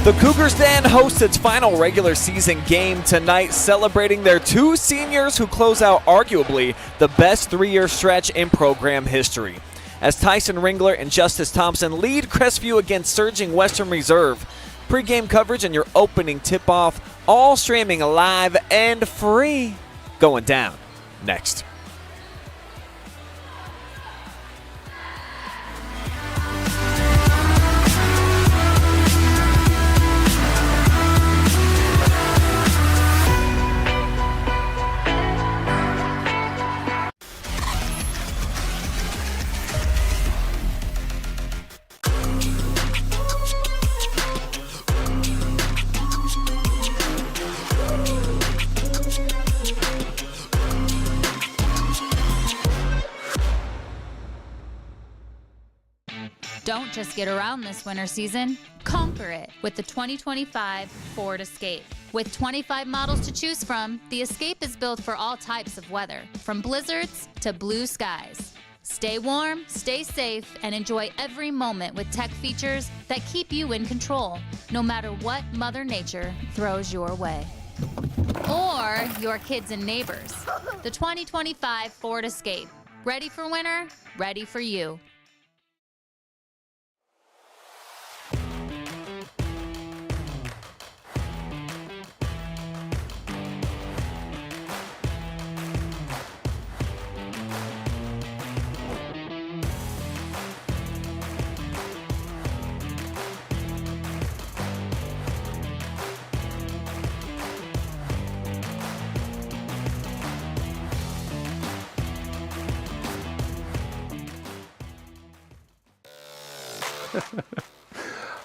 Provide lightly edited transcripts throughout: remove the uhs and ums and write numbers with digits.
The Cougars Den hosts its final regular season game tonight, celebrating their two seniors who close out arguably the best three-year stretch in program history. As Tyson, Ringler, and Justice Thompson lead Crestview against surging Western Reserve. Pre-game coverage and your opening tip-off, all streaming live and free. Going down next. Don't just get around this winter season, conquer it with the 2025 Ford Escape. With 25 models to choose from, the Escape is built for all types of weather, from blizzards to blue skies. Stay warm, stay safe, and enjoy every moment with tech features that keep you in control, no matter what Mother Nature throws your way. Or your kids and neighbors. The 2025 Ford Escape. Ready for winter? Ready for you.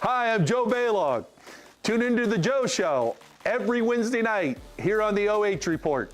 Hi, I'm Joe Baylog. Tune into The Joe Show every Wednesday night here on the OH Report.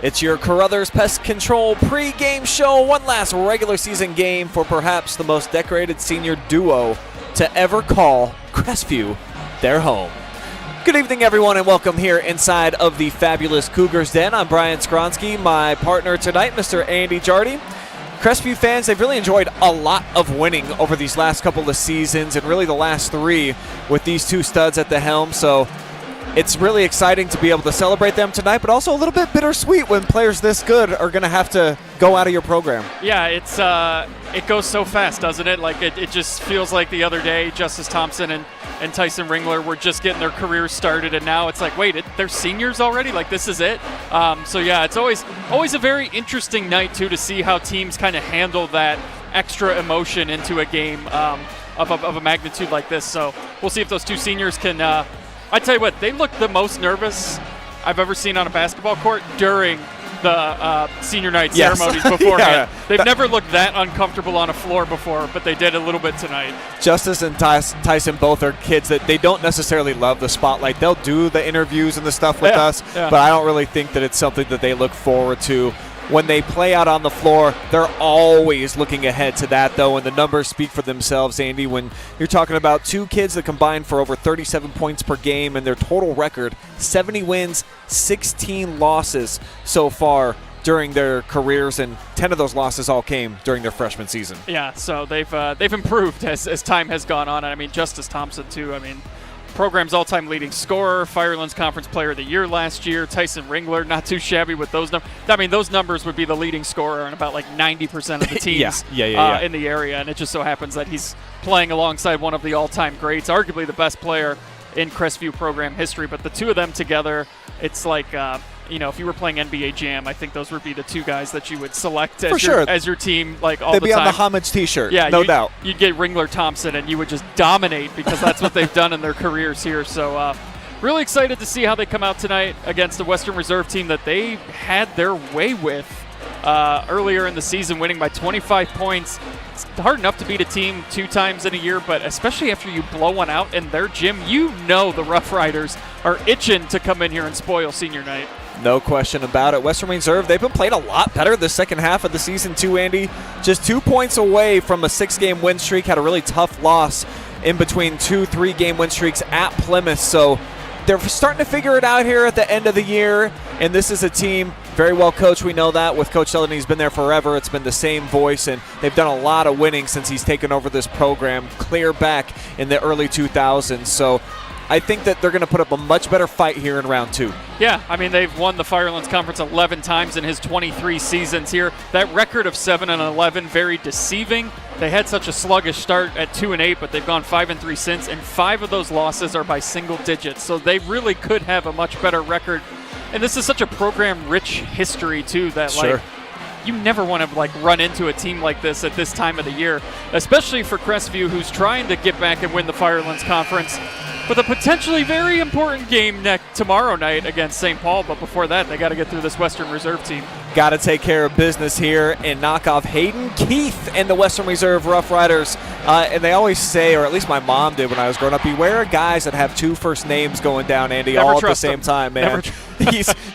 It's your Carothers Pest Control pre-game show. One last regular season game for perhaps the most decorated senior duo to ever call Crestview their home. Good evening, everyone, and welcome here inside of the fabulous Cougars Den. I'm Brian Skronsky, my partner tonight, Mr. Andy Jardy. Crestview fans, they've really enjoyed a lot of winning over these last couple of seasons, and really the last three with these two studs at the helm. So it's really exciting to be able to celebrate them tonight, but also a little bit bittersweet when players this good are going to have to go out of your program. Yeah, it goes so fast, doesn't it? Like it just feels like the other day, Justice Thompson and Tyson Ringler were just getting their careers started, and now it's like, wait, they're seniors already? Like this is it? So yeah, it's always a very interesting night too to see how teams kind of handle that extra emotion into a game of a magnitude like this. So we'll see if those two seniors can. I tell you what, they looked the most nervous I've ever seen on a basketball court during the senior night ceremonies beforehand. They've never looked that uncomfortable on a floor before, but they did a little bit tonight. Justice and Tyson both are kids that they don't necessarily love the spotlight. They'll do the interviews and the stuff with us, but I don't really think that it's something that they look forward to. When they play out on the floor, they're always looking ahead to that, though, and the numbers speak for themselves, Andy. When you're talking about two kids that combine for over 37 points per game and their total record, 70 wins, 16 losses so far during their careers, and 10 of those losses all came during their freshman season. Yeah, so they've improved as time has gone on. And I mean, Justice Thompson, too. I mean, program's all-time leading scorer, Firelands Conference Player of the Year last year. Tyson Ringler, not too shabby with those numbers. I mean, those numbers would be the leading scorer in about like 90% of the teams in the area, and it just so happens that he's playing alongside one of the all-time greats, arguably the best player in Crestview program history. But the two of them together, it's like if you were playing NBA Jam, I think those would be the two guys that you would select as your team, like all the time. They'd be on the homage T-shirt, no doubt. You'd get Ringler Thompson, and you would just dominate because that's what they've done in their careers here. So really excited to see how they come out tonight against the Western Reserve team that they had their way with earlier in the season, winning by 25 points. It's hard enough to beat a team 2 times in a year, but especially after you blow one out in their gym, you know the Rough Riders are itching to come in here and spoil senior night. No question about it. Western Reserve, they've been playing a lot better the second half of the season too, Andy. Just 2 points away from a 6-game win streak. Had a really tough loss in between 2 3-game win streaks at Plymouth. So they're starting to figure it out here at the end of the year. And this is a team very well coached. We know that with Coach Sheldon. He's been there forever. It's been the same voice, and they've done a lot of winning since he's taken over this program clear back in the early 2000s. So I think that they're going to put up a much better fight here in round 2. Yeah, I mean, they've won the Firelands Conference 11 times in his 23 seasons here. That record of 7-11, very deceiving. They had such a sluggish start at 2-8, but they've gone 5-3 since, and 5 of those losses are by single digits. So they really could have a much better record. And this is such a program-rich history, too, that, Sure. you never want to run into a team like this at this time of the year, especially for Crestview, who's trying to get back and win the Firelands Conference with a potentially very important game tomorrow night against St. Paul. But before that, they got to get through this Western Reserve team. Got to take care of business here and knock off Hayden Keith and the Western Reserve Rough Riders. And they always say, or at least my mom did when I was growing up, beware of guys that have 2 first names going down, Andy, Never all at the trust same them. time, man.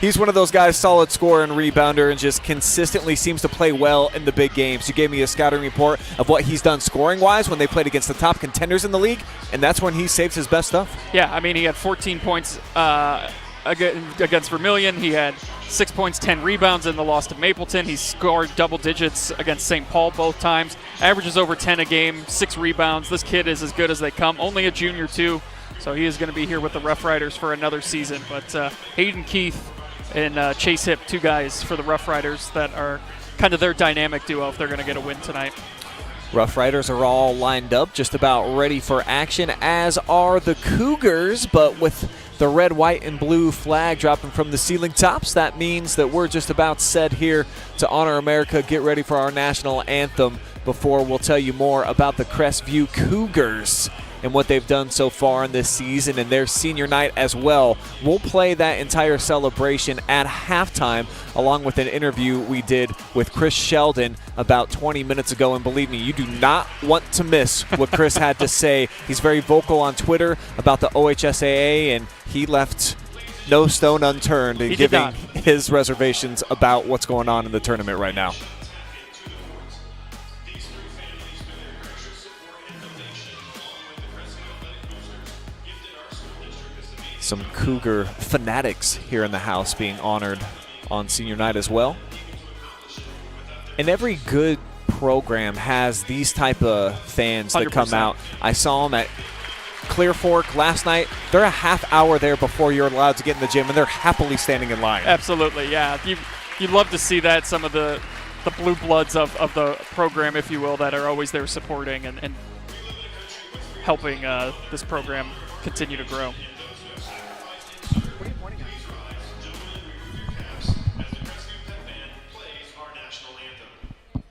He's one of those guys, solid scorer and rebounder, and just consistently seems to play well in the big games. You gave me a scouting report of what he's done scoring-wise when they played against the top contenders in the league, and that's when he saves his best stuff. Yeah, I mean, he had 14 points against Vermilion. He had 6 points, 10 rebounds in the loss to Mapleton. He scored double digits against St. Paul both times. Averages over 10 a game, 6 rebounds. This kid is as good as they come. Only a junior, too. So he is going to be here with the Rough Riders for another season. But Hayden Keith and Chase Hip, 2 guys for the Rough Riders that are kind of their dynamic duo if they're going to get a win tonight. Rough Riders are all lined up, just about ready for action, as are the Cougars. But with the red, white, and blue flag dropping from the ceiling tops, that means that we're just about set here to honor America, get ready for our national anthem before we'll tell you more about the Crestview Cougars and what they've done so far in this season and their senior night as well. We'll play that entire celebration at halftime, along with an interview we did with Chris Sheldon about 20 minutes ago. And believe me, you do not want to miss what Chris had to say. He's very vocal on Twitter about the OHSAA, and he left no stone unturned in giving his reservations about what's going on in the tournament right now. Some Cougar fanatics here in the house being honored on senior night as well. And every good program has these type of fans that 100%. come out. I saw them at Clear Fork last night. They're a half hour there before you're allowed to get in the gym, and they're happily standing in line. Absolutely, yeah. You'd love to see that, some of the blue bloods of the program, if you will, that are always there supporting and helping this program continue to grow. What are you pointing at? Plays our national anthem.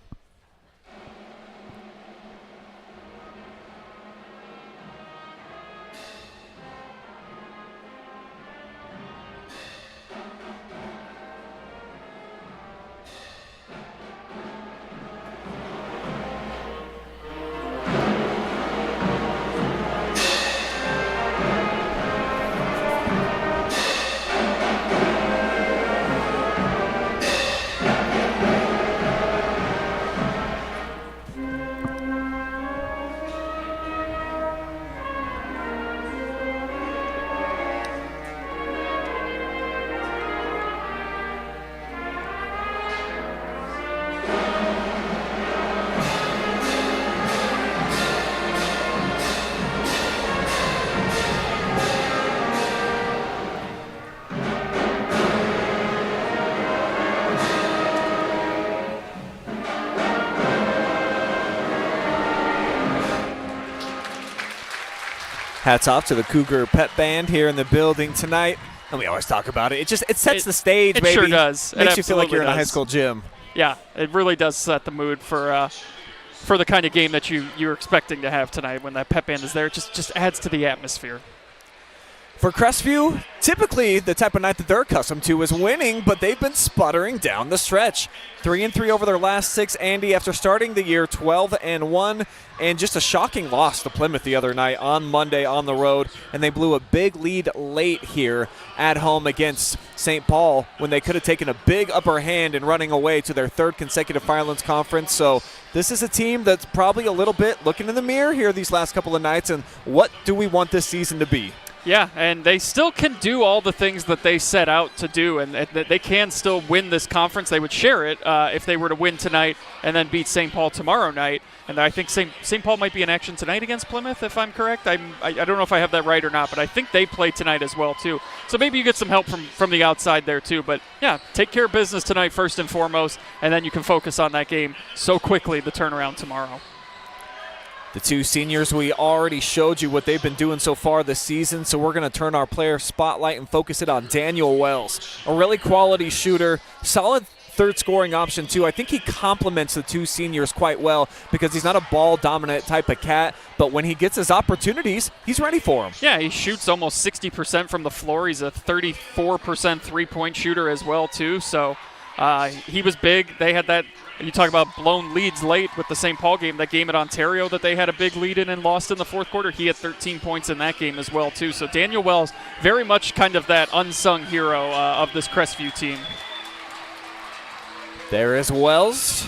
Hats off to the Cougar Pep Band here in the building tonight. And we always talk about it. It sets the stage, it baby. Sure does. Makes It you feel like you're in a absolutely high does. school gym. Yeah, it really does set the mood for the kind of game that you're expecting to have tonight when that pep band is there. It just adds to the atmosphere. For Crestview, typically the type of night that they're accustomed to is winning, but they've been sputtering down the stretch. 3-3 over their last 6, Andy, after starting the year 12-1, and just a shocking loss to Plymouth the other night on Monday on the road, and they blew a big lead late here at home against St. Paul when they could have taken a big upper hand in running away to their 3rd consecutive Firelands conference. So this is a team that's probably a little bit looking in the mirror here these last couple of nights, and what do we want this season to be? Yeah, and they still can do all the things that they set out to do, and they can still win this conference. They would share it if they were to win tonight and then beat St. Paul tomorrow night. And I think St. Paul might be in action tonight against Plymouth, if I'm correct. I don't know if I have that right or not, but I think they play tonight as well, too. So maybe you get some help from the outside there, too. But, yeah, take care of business tonight first and foremost, and then you can focus on that game so quickly, the turnaround tomorrow. The two seniors, we already showed you what they've been doing so far this season, so we're going to turn our player spotlight and focus it on Daniel Wells. A really quality shooter, solid third scoring option too. I think he complements the two seniors quite well because he's not a ball-dominant type of cat, but when he gets his opportunities, he's ready for them. Yeah, he shoots almost 60% from the floor. He's a 34% three-point shooter as well too, so he was big. They had that. You talk about blown leads late with the St. Paul game, that game at Ontario that they had a big lead in and lost in the fourth quarter. He had 13 points in that game as well, too. So Daniel Wells, very much kind of that unsung hero of this Crestview team. There is Wells,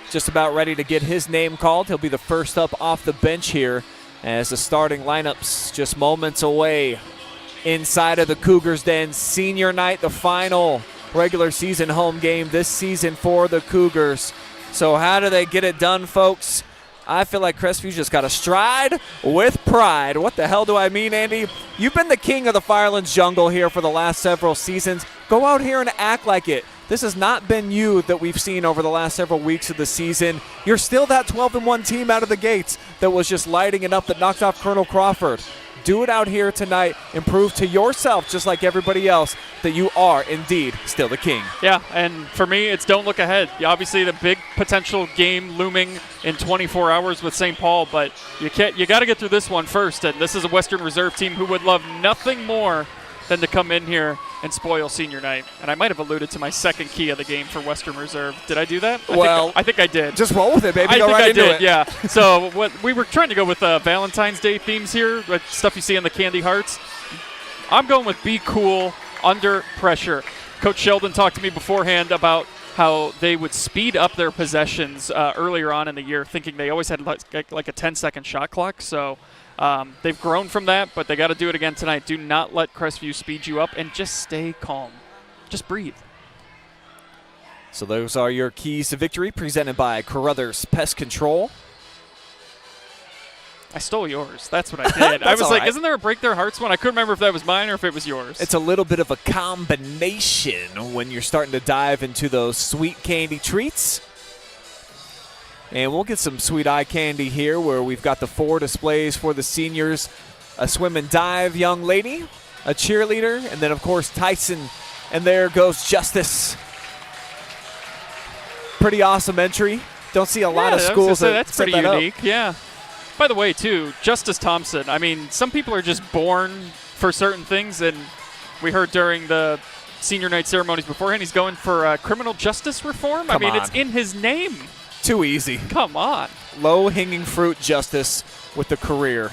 just about ready to get his name called. He'll be the first up off the bench here as the starting lineup's just moments away inside of the Cougars Den senior night, the final regular season home game this season for the Cougars. So how do they get it done, folks? I feel like Crestview just got to stride with pride. What the hell do I mean, Andy? You've been the king of the Firelands jungle here for the last several seasons. Go out here and act like it. This has not been you that we've seen over the last several weeks of the season. You're still that 12-1 team out of the gates that was just lighting it up, that knocked off Colonel Crawford. Do it out here tonight and prove to yourself, just like everybody else, that you are indeed still the king. Yeah, and for me, it's don't look ahead. Obviously, the big potential game looming in 24 hours with St. Paul, but you got to get through this one first. And this is a Western Reserve team who would love nothing more than to come in here and spoil senior night. And I might have alluded to my second key of the game for Western Reserve. Did I do that? I think I did. Just roll with it, baby. I Go think right I into did, it. yeah. So what we were trying to go with Valentine's Day themes here, like stuff you see in the candy hearts. I'm going with be cool under pressure. Coach Sheldon talked to me beforehand about how they would speed up their possessions earlier on in the year, thinking they always had like a 10-second shot clock. So they've grown from that, but they got to do it again tonight. Do not let Crestview speed you up, and just stay calm. Just breathe. So those are your keys to victory, presented by Carothers Pest Control. I stole yours. That's what I did. I was like, isn't there a Break Their Hearts one? I couldn't remember if that was mine or if it was yours. It's a little bit of a combination when you're starting to dive into those sweet candy treats. And we'll get some sweet eye candy here where we've got the 4 displays for the seniors. A swim and dive young lady, a cheerleader, and then, of course, Tyson. And there goes Justice. Pretty awesome entry. Don't see a lot of schools that's set pretty that unique. up. Yeah. By the way, too, Justice Thompson. I mean, some people are just born for certain things, and we heard during the senior night ceremonies beforehand he's going for criminal justice reform. Come on. It's in his name. Too easy. Come on. Low-hanging fruit Justice with the career.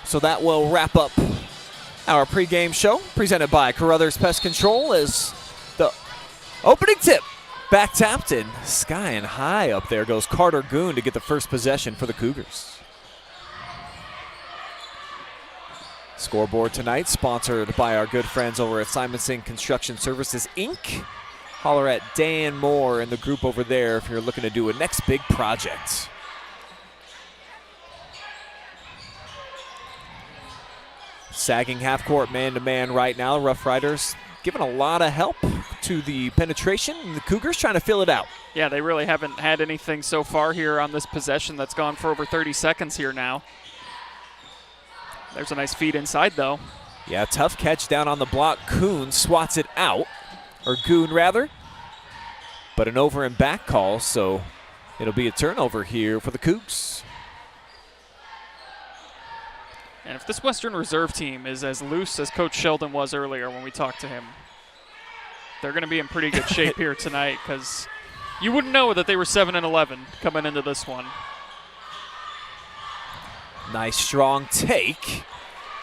So that will wrap up our pregame show, presented by Carothers Pest Control, as the opening tip back tapped in sky and high up there goes Carter Goon to get the first possession for the Cougars. Scoreboard tonight sponsored by our good friends over at Simonson Construction Services, Inc. Holler at Dan Moore and the group over there if you're looking to do a next big project. Sagging half-court man-to-man right now. Rough Riders giving a lot of help to the penetration, and the Cougars trying to fill it out. Yeah, they really haven't had anything so far here on this possession that's gone for over 30 seconds here now. There's a nice feed inside, though. Yeah, tough catch down on the block. Kuhn swats it out, or Goon rather. But an over and back call, so it'll be a turnover here for the Cougs. And if this Western Reserve team is as loose as Coach Sheldon was earlier when we talked to him, they're going to be in pretty good shape here tonight, because you wouldn't know that they were 7-11 coming into this one. Nice strong take,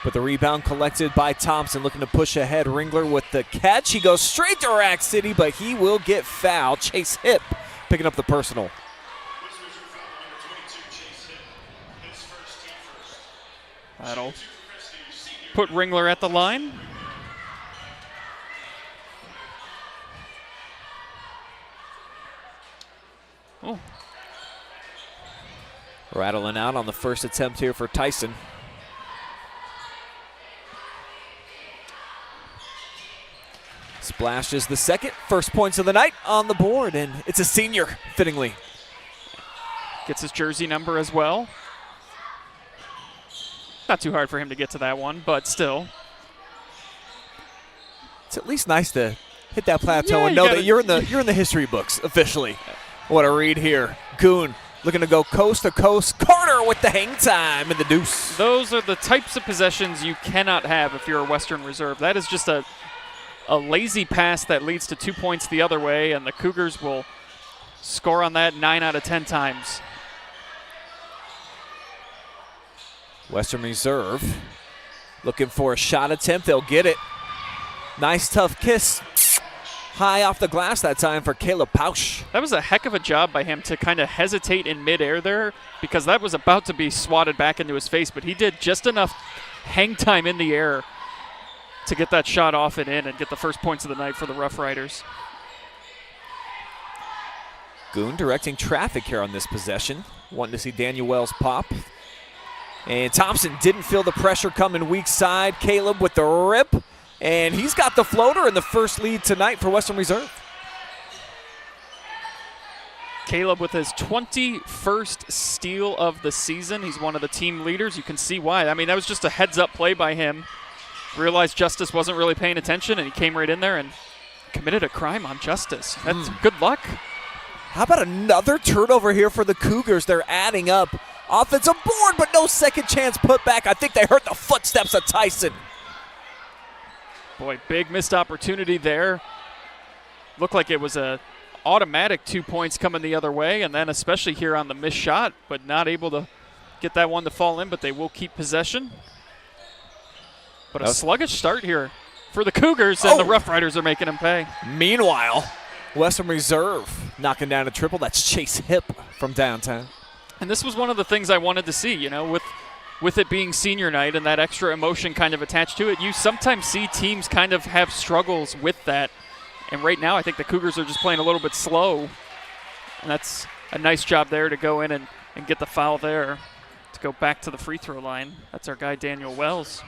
but the rebound collected by Thompson, looking to push ahead. Ringler with the catch. He goes straight to Rack City, but he will get fouled. Chase Hip picking up the personal. That'll put Ringler at the line. Oh. Rattling out on the first attempt here for Tyson. Splashes the second. First points of the night on the board, and it's a senior, fittingly. Gets his jersey number as well. Not too hard for him to get to that one, but still. It's at least nice to hit that plateau Yeah, and you know gotta- that you're in the history books officially. What a read here. Goon looking to go coast to coast. Carter with the hang time and the deuce. Those are the types of possessions you cannot have if you're a Western Reserve. That is just a lazy pass that leads to 2 points the other way, and the Cougars will score on that 9 out of 10 times. Western Reserve looking for a shot attempt. They'll get it. Nice tough kiss. High off the glass that time for Caleb Pausch. That was a heck of a job by him to kind of hesitate in midair there, because that was about to be swatted back into his face, but he did just enough hang time in the air to get that shot off and in and get the first points of the night for the Rough Riders. Goon directing traffic here on this possession. Wanting to see Daniel Wells pop. And Thompson didn't feel the pressure coming weak side. Caleb with the rip. And he's got the floater in the first lead tonight for Western Reserve. Caleb with his 21st steal of the season. He's one of the team leaders. You can see why. I mean, that was just a heads-up play by him. Realized Justice wasn't really paying attention, and he came right in there and committed a crime on Justice. That's good luck. How about another turnover here for the Cougars? They're adding up. Offensive board, but no second chance put back. I think they heard the footsteps of Tyson. Boy, big missed opportunity there. Looked like it was a automatic 2 points coming the other way, and then especially here on the missed shot, but not able to get that one to fall in, but they will keep possession. But a sluggish start here for the Cougars, and the Rough Riders are making them pay. Meanwhile, Western Reserve knocking down a triple. That's Chase Hip from downtown. And this was one of the things I wanted to see, you know, with it being senior night and that extra emotion kind of attached to it. You sometimes see teams kind of have struggles with that. And right now I think the Cougars are just playing a little bit slow. And that's a nice job there to go in and get the foul there to go back to the free throw line. That's our guy Daniel Wells.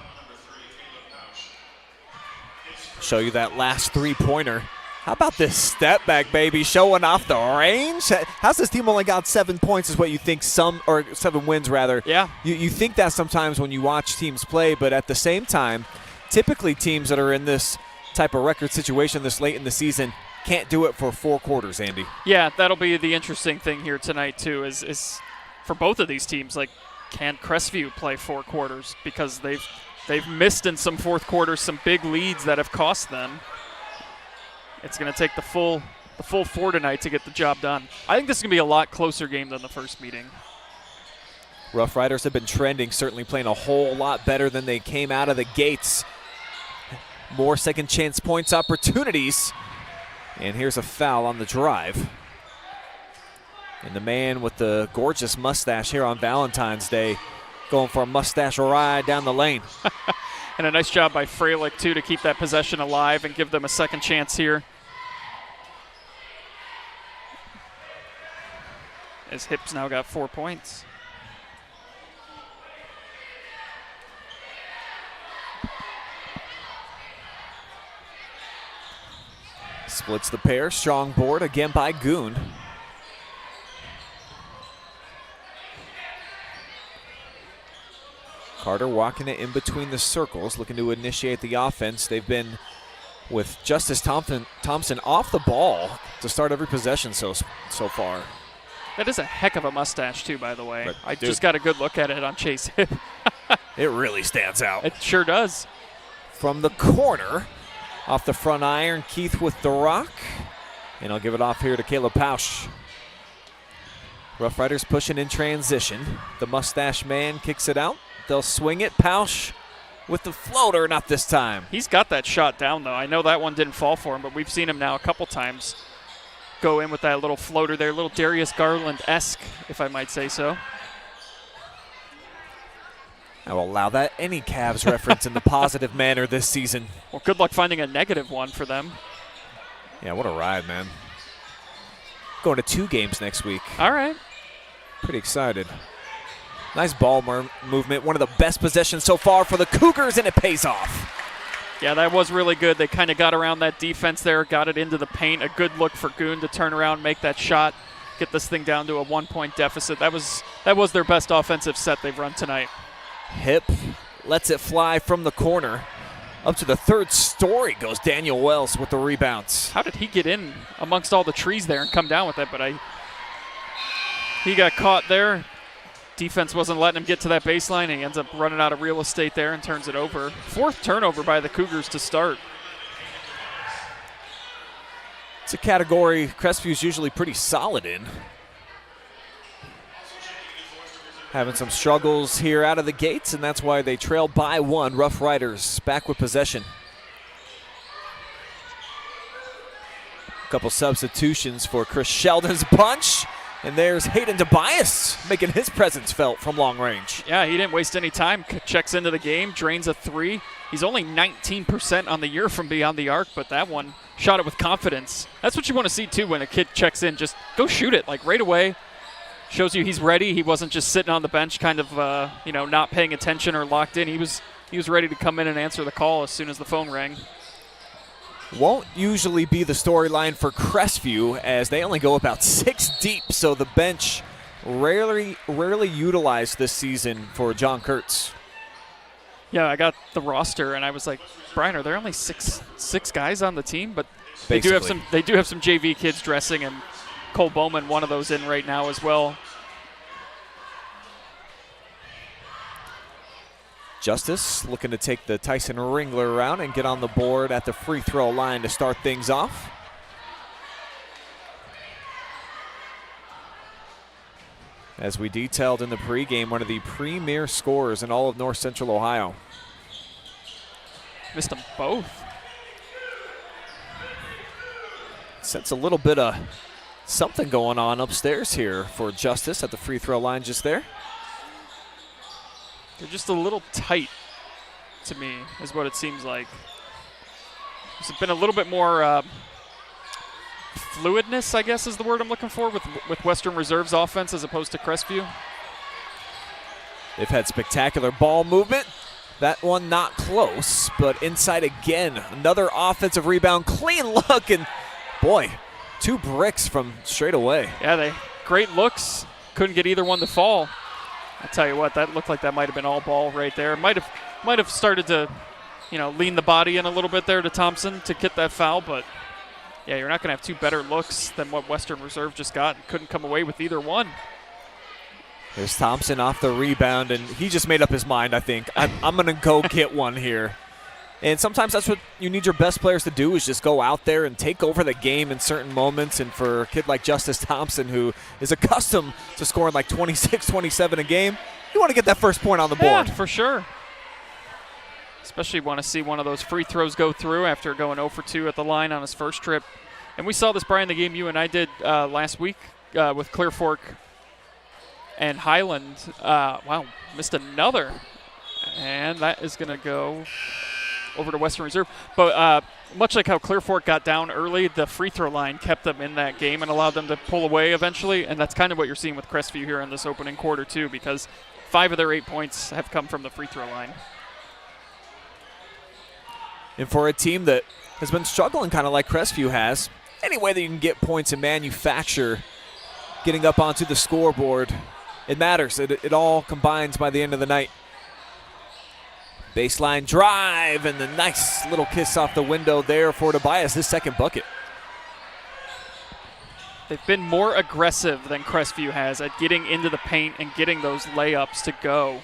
Show you that last three-pointer. How about this step back, baby, showing off the range? How's this team only got 7 points is what you think or 7 wins, rather. Yeah. You think that sometimes when you watch teams play, but at the same time, typically teams that are in this type of record situation this late in the season can't do it for 4 quarters, Andy. Yeah, that'll be the interesting thing here tonight, too, is for both of these teams, like, can Crestview play 4 quarters? Because they've missed in some fourth quarters some big leads that have cost them. It's going to take the full 4 tonight to get the job done. I think this is going to be a lot closer game than the first meeting. Rough Riders have been trending, certainly playing a whole lot better than they came out of the gates. More second chance points opportunities. And here's a foul on the drive. And the man with the gorgeous mustache here on Valentine's Day going for a mustache ride down the lane. And a nice job by Freilich, too, to keep that possession alive and give them a second chance here. As Hip's now got 4 points. Splits the pair. Strong board again by Goon. Carter walking it in between the circles, looking to initiate the offense. They've been with Justice Thompson off the ball to start every possession so far. That is a heck of a mustache, too, by the way. But, I dude, just got a good look at it on Chase Hip. It really stands out. It sure does. From the corner, off the front iron, Keith with the rock. And I'll give it off here to Caleb Pausch. Rough Riders pushing in transition. The mustache man kicks it out. They'll swing it. Pausch with the floater, not this time. He's got that shot down, though. I know that one didn't fall for him, but we've seen him now a couple times go in with that little floater there, little Darius Garland-esque, if I might say so. I will allow that any Cavs reference in the positive manner this season. Well, good luck finding a negative one for them. Yeah, what a ride, man. Going to 2 games next week. All right. Pretty excited. Nice ball movement. One of the best possessions so far for the Cougars, and it pays off. Yeah, that was really good. They kind of got around that defense there, got it into the paint. A good look for Goon to turn around, make that shot, get this thing down to a 1-point deficit. That was their best offensive set they've run tonight. Hip lets it fly from the corner. Up to the 3rd story goes Daniel Wells with the rebounds. How did he get in amongst all the trees there and come down with it? But he got caught there. Defense wasn't letting him get to that baseline. He ends up running out of real estate there and turns it over. 4th turnover by the Cougars to start. It's a category Crestview's usually pretty solid in. Having some struggles here out of the gates, and that's why they trail by 1. Rough Riders back with possession. A couple substitutions for Chris Sheldon's bunch. And there's Hayden Tobias making his presence felt from long range. Yeah, he didn't waste any time. Checks into the game, drains a 3. He's only 19% on the year from beyond the arc, but that one shot it with confidence. That's what you want to see, too, when a kid checks in. Just go shoot it, like right away. Shows you he's ready. He wasn't just sitting on the bench kind of, not paying attention or locked in. He was ready to come in and answer the call as soon as the phone rang. Won't usually be the storyline for Crestview, as they only go about 6 deep, so the bench rarely utilized this season for John Kurtz. Yeah, I got the roster and I was like, Brian, are there only six guys on the team? But they do have some JV kids dressing, and Cole Bowman, one of those, in right now as well. Justice looking to take the Tyson Ringler around and get on the board at the free throw line to start things off. As we detailed in the pregame, one of the premier scorers in all of North Central Ohio. Missed them both. Sense a little bit of something going on upstairs here for Justice at the free throw line just there. They're just a little tight to me, is what it seems like. There's been a little bit more fluidness, I guess is the word I'm looking for, with Western Reserve's offense as opposed to Crestview. They've had spectacular ball movement. That one not close, but inside again. Another offensive rebound, clean look, and boy, 2 bricks from straight away. Yeah, great looks. Couldn't get either one to fall. I'll tell you what, that looked like that might have been all ball right there. Might have started to, lean the body in a little bit there to Thompson to get that foul, but yeah, you're not going to have 2 better looks than what Western Reserve just got. Couldn't come away with either one. There's Thompson off the rebound, and he just made up his mind, I think. I'm going to go get one here. And sometimes that's what you need your best players to do, is just go out there and take over the game in certain moments. And for a kid like Justice Thompson, who is accustomed to scoring like 26, 27 a game, you want to get that first point on the board. Yeah, for sure. Especially want to see one of those free throws go through after going 0 for 2 at the line on his first trip. And we saw this, Brian, the game you and I did last week with Clear Fork and Highland. Wow, missed another. And that is going to go over to Western Reserve. But much like how Clear Fork got down early, the free throw line kept them in that game and allowed them to pull away eventually. And that's kind of what you're seeing with Crestview here in this opening quarter too, because 5 of their 8 points have come from the free throw line. And for a team that has been struggling kind of like Crestview has, any way that you can get points and manufacture getting up onto the scoreboard, it matters. It all combines by the end of the night. Baseline drive, and the nice little kiss off the window there for Tobias, his second bucket. They've been more aggressive than Crestview has at getting into the paint and getting those layups to go.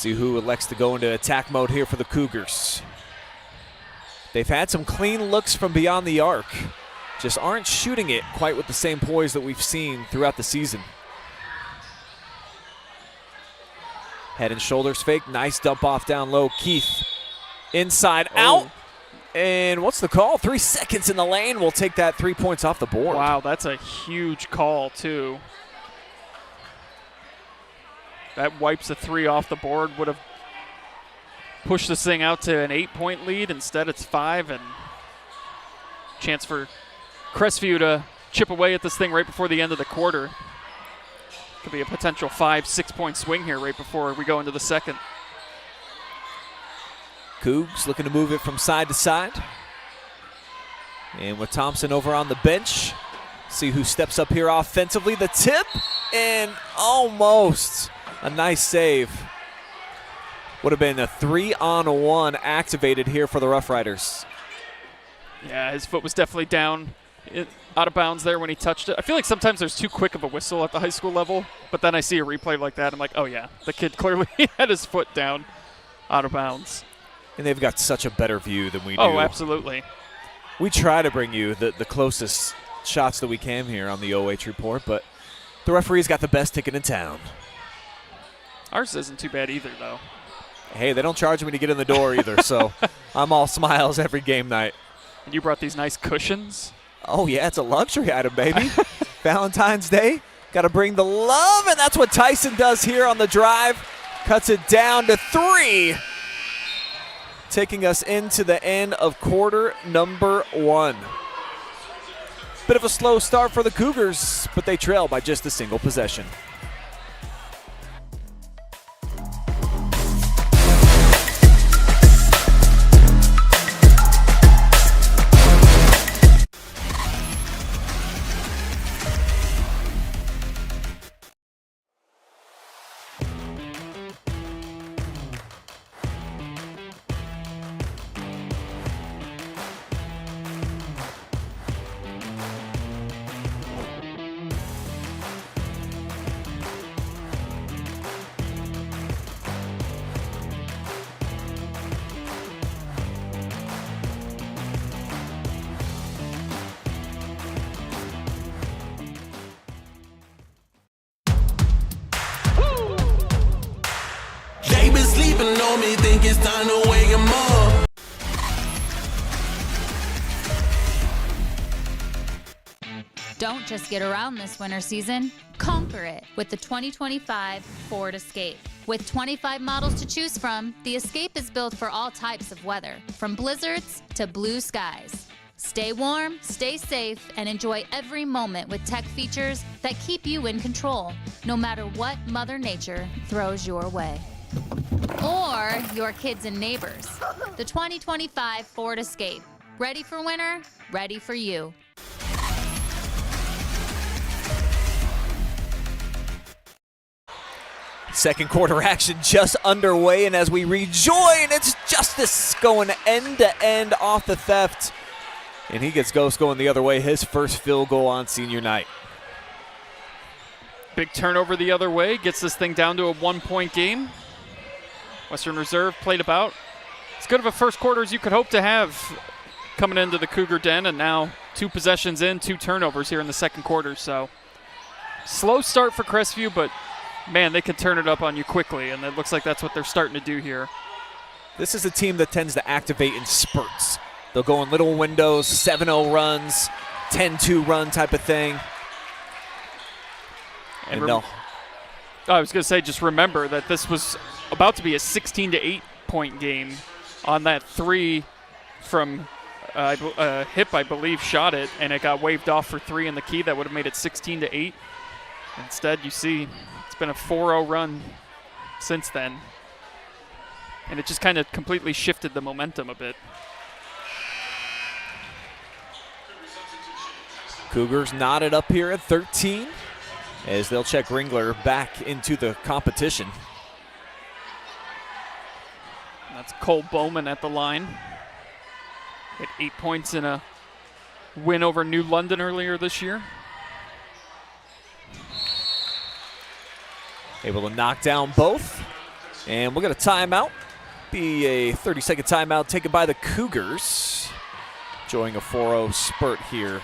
See who elects to go into attack mode here for the Cougars. They've had some clean looks from beyond the arc. Just aren't shooting it quite with the same poise that we've seen throughout the season. Head and shoulders fake. Nice dump off down low. Keith inside out. And what's the call? 3 seconds in the lane. We'll take that 3 points off the board. Wow, that's a huge call, too. That wipes a 3 off the board. Would have pushed this thing out to an 8-point lead. Instead, it's 5, and chance for Crestview to chip away at this thing right before the end of the quarter. Could be a potential 5-6 point swing here right before we go into the second. Cougs looking to move it from side to side. And with Thompson over on the bench, see who steps up here offensively. The tip, and almost a nice save. Would have been a 3-on-1 activated here for the Rough Riders. Yeah, his foot was definitely down, out of bounds there when he touched it. I feel like sometimes there's too quick of a whistle at the high school level, but then I see a replay like that, I'm like, oh yeah, the kid clearly had his foot down, out of bounds. And they've got such a better view than we do. Oh, absolutely. We try to bring you the closest shots that we can here on the OH report, but the referee's got the best ticket in town. Ours isn't too bad either, though. Hey, they don't charge me to get in the door either, so I'm all smiles every game night. And you brought these nice cushions. Oh, yeah, it's a luxury item, baby. Valentine's Day, got to bring the love, and that's what Tyson does here on the drive. Cuts it down to 3, taking us into the end of quarter number 1. Bit of a slow start for the Cougars, but they trail by just a single possession. They been sleeping on me, think it's time to wake 'em up. Don't just get around this winter season, conquer it with the 2025 Ford Escape. With 25 models to choose from, the Escape is built for all types of weather, from blizzards to blue skies. Stay warm, stay safe, and enjoy every moment with tech features that keep you in control, no matter what Mother Nature throws your way. Or your kids and neighbors. The 2025 Ford Escape. Ready for winter? Ready for you. Second quarter action just underway, and as we rejoin, it's Justice going end to end off the theft. And he gets Ghost going the other way, his first field goal on senior night. Big turnover the other way, gets this thing down to a 1-point game. Western Reserve played about as good of a first quarter as you could hope to have coming into the Cougar Den, and now 2 possessions in, 2 turnovers here in the second quarter. So slow start for Crestview, but man, they can turn it up on you quickly, and it looks like that's what they're starting to do here. This is a team that tends to activate in spurts. They'll go in little windows, 7-0 runs, 10-2 run type of thing. And I was going to say, just remember that this was about to be a 16-8 point game on that 3 from Hip, I believe, shot it, and it got waved off for 3 in the key. That would have made it 16-8. Instead, you see it's been a 4-0 run since then, and it just kind of completely shifted the momentum a bit. Cougars knotted up here at 13 as they'll check Ringler back into the competition. That's Cole Bowman at the line. Had 8 points in a win over New London earlier this year. Able to knock down both. And we'll get a timeout. Be a 30-second timeout taken by the Cougars. Enjoying a 4-0 spurt here.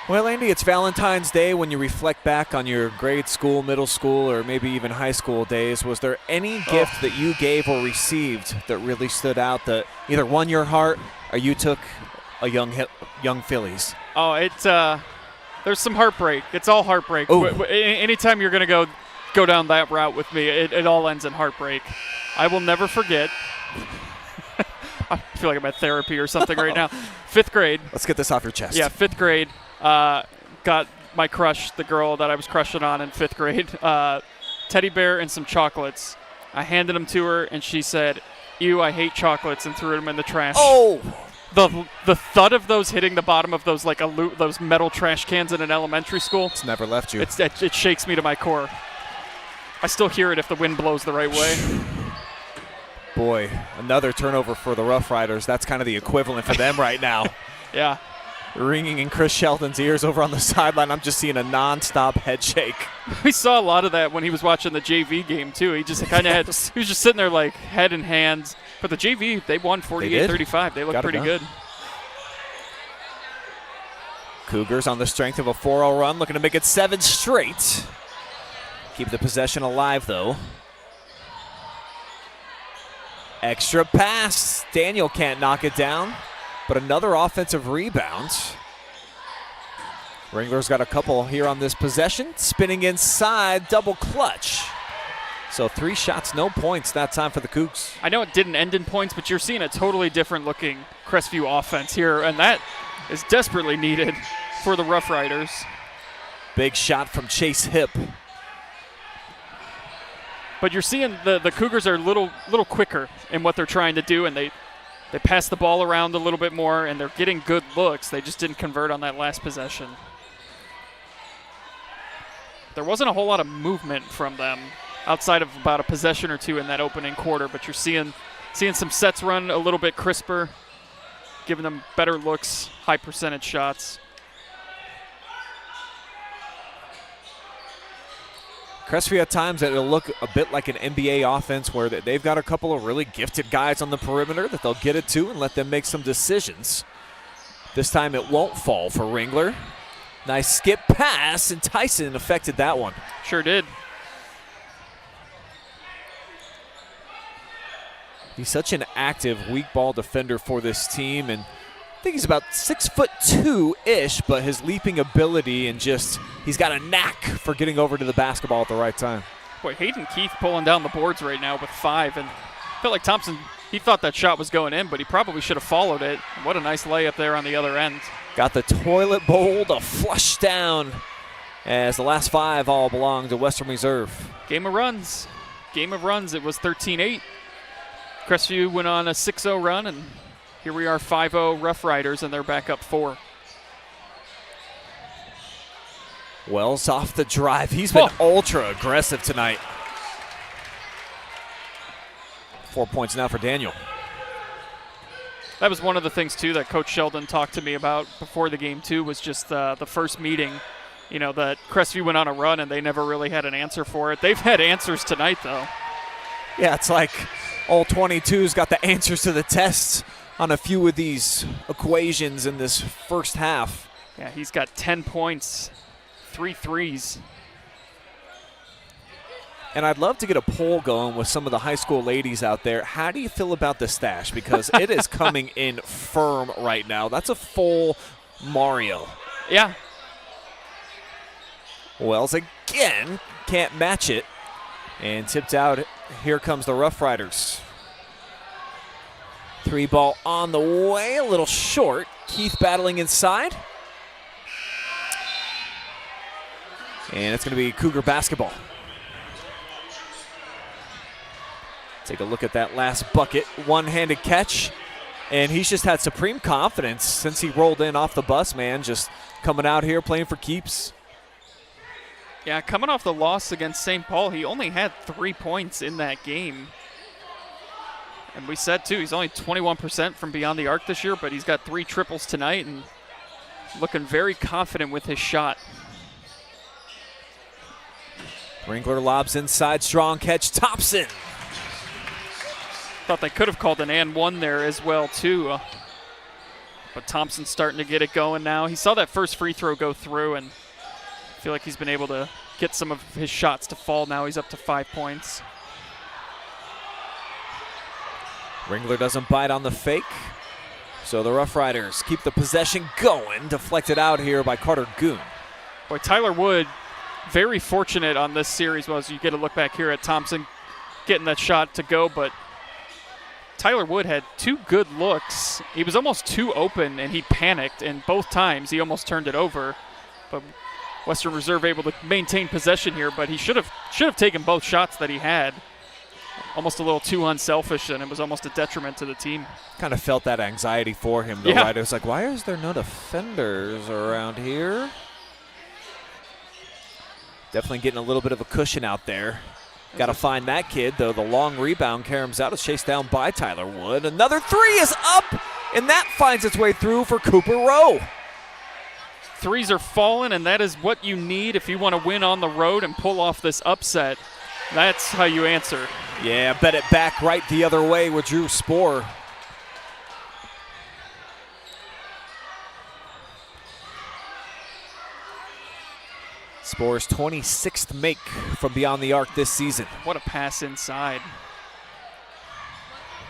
Well, Andy, it's Valentine's Day. When you reflect back on your grade school, middle school, or maybe even high school days, was there any gift that you gave or received that really stood out that either won your heart or you took a young Phillies? Oh, it's there's some heartbreak. It's all heartbreak. Anytime you're going to go down that route with me, it all ends in heartbreak. I will never forget. I feel like I'm at therapy or something right now. 5th grade. Let's get this off your chest. Yeah, 5th grade. Got my crush, the girl that I was crushing on in 5th grade, teddy bear and some chocolates. I handed them to her, and she said, "Ew, I hate chocolates," and threw them in the trash. Oh! The thud of those hitting the bottom of those those metal trash cans in an elementary school. It's never left you. It shakes me to my core. I still hear it if the wind blows the right way. Boy, another turnover for the Rough Riders. That's kind of the equivalent for them right now. Yeah. Ringing in Chris Shelton's ears over on the sideline. I'm just seeing a nonstop head shake. We saw a lot of that when he was watching the JV game, too. He just kind of had – he was just sitting there like head in hands. But the JV, they won 48-35. They looked pretty good. Cougars on the strength of a 4-0 run, looking to make it 7 straight. Keep the possession alive, though. Extra pass. Daniel can't knock it down, but another offensive rebound. Ringler's got a couple here on this possession. Spinning inside, double clutch. So 3 shots, no points that time for the Cougs. I know it didn't end in points, but you're seeing a totally different looking Crestview offense here, and that is desperately needed for the Rough Riders. Big shot from Chase Hip. But you're seeing the Cougars are a little quicker in what they're trying to do, and they pass the ball around a little bit more, and they're getting good looks. They just didn't convert on that last possession. There wasn't a whole lot of movement from them outside of about a possession or two in that opening quarter, but you're seeing some sets run a little bit crisper, giving them better looks, high percentage shots. Crestview at times it'll look a bit like an NBA offense where they've got a couple of really gifted guys on the perimeter that they'll get it to and let them make some decisions. This time it won't fall for Ringler. Nice skip pass, and Tyson affected that one. Sure did. He's such an active, weak ball defender for this team, and I think he's about 6'2"-ish, but his leaping ability and just he's got a knack for getting over to the basketball at the right time. Boy, Hayden Keith pulling down the boards right now with 5, and I felt like Thompson, he thought that shot was going in, but he probably should have followed it. What a nice layup there on the other end. Got the toilet bowl to flush down as the last 5 all belong to Western Reserve. Game of runs. Game of runs. It was 13-8. Crestview went on a 6-0 run, and here we are 5-0 Rough Riders, and they're back up 4. Wells off the drive. He's been ultra aggressive tonight. 4 points now for Daniel. That was one of the things, too, that Coach Sheldon talked to me about before the game, too, was just the first meeting. You know, that Crestview went on a run, and they never really had an answer for it. They've had answers tonight, though. Yeah, it's like all 22's got the answers to the tests on a few of these equations in this first half. Yeah, he's got 10 points, 3 threes. And I'd love to get a poll going with some of the high school ladies out there. How do you feel about the stash? Because it is coming in firm right now. That's a full Mario. Yeah. Wells again can't match it. And tipped out. Here comes the Rough Riders. 3 ball on the way, a little short. Keith battling inside. And it's going to be Cougar basketball. Take a look at that last bucket. One-handed catch. And he's just had supreme confidence since he rolled in off the bus, man. Just coming out here playing for keeps. Yeah, coming off the loss against St. Paul, he only had 3 points in that game. And we said, too, he's only 21% from beyond the arc this year, but he's got 3 triples tonight. And looking very confident with his shot. Ringler lobs inside, strong catch, Thompson. Thought they could have called an and one there as well too. But Thompson's starting to get it going now. He saw that first free throw go through, and I feel like he's been able to get some of his shots to fall now. He's up to 5 points. Ringler doesn't bite on the fake. So the Rough Riders keep the possession going. Deflected out here by Carter Goon. Boy, Tyler Wood, very fortunate on this series. Well, as you get a look back here at Thompson getting that shot to go, but Tyler Wood had 2 good looks. He was almost too open, and he panicked, and both times he almost turned it over. But Western Reserve able to maintain possession here, but he should have taken both shots that he had. Almost a little too unselfish, and it was almost a detriment to the team. Kind of felt that anxiety for him, though, Yeah. right? It was like, why is there no defenders around here? Definitely getting a little bit of a cushion out there. Got to find that kid, though. The long rebound caroms out. It's chased down by Tyler Wood. Another 3 is up, and that finds its way through for Cooper Rowe. Threes are falling, and that is what you need if you want to win on the road and pull off this upset. That's how you answer. Yeah, bet it back right the other way with Drew Spohr. Spohr's 26th make from beyond the arc this season. What a pass inside.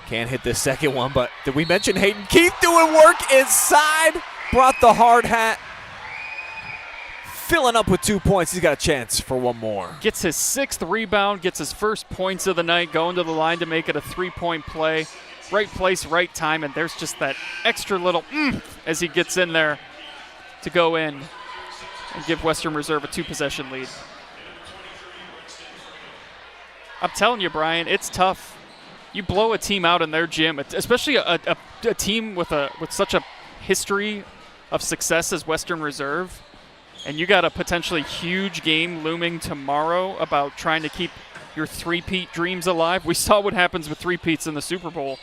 Can't hit this second one, but did we mention Hayden Keith doing work inside? Brought the hard hat. Filling up with 2 points. He's got a chance for one more. Gets his 6th rebound, gets his first points of the night, going to the line to make it a 3-point play. Right place, right time, and there's just that extra little as he gets in there to go in and give Western Reserve a 2-possession lead. I'm telling you, Brian, it's tough. You blow a team out in their gym, especially a team with such a history of success as Western Reserve, and you got a potentially huge game looming tomorrow about trying to keep your three-peat dreams alive. We saw what happens with three-peats in the Super Bowl.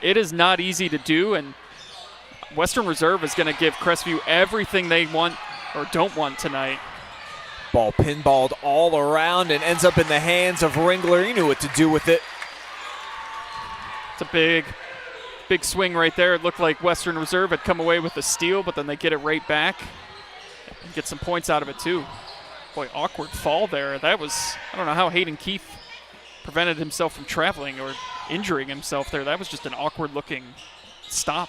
It is not easy to do, and Western Reserve is going to give Crestview everything they want or don't want tonight. Ball pinballed all around and ends up in the hands of Ringler. He knew what to do with it. It's a big swing right there. It looked like Western Reserve had come away with a steal, but then they get it right back and get some points out of it too. Boy, awkward fall there. That was, I don't know how Hayden Keith prevented himself from traveling or injuring himself there. That was just an awkward looking stop.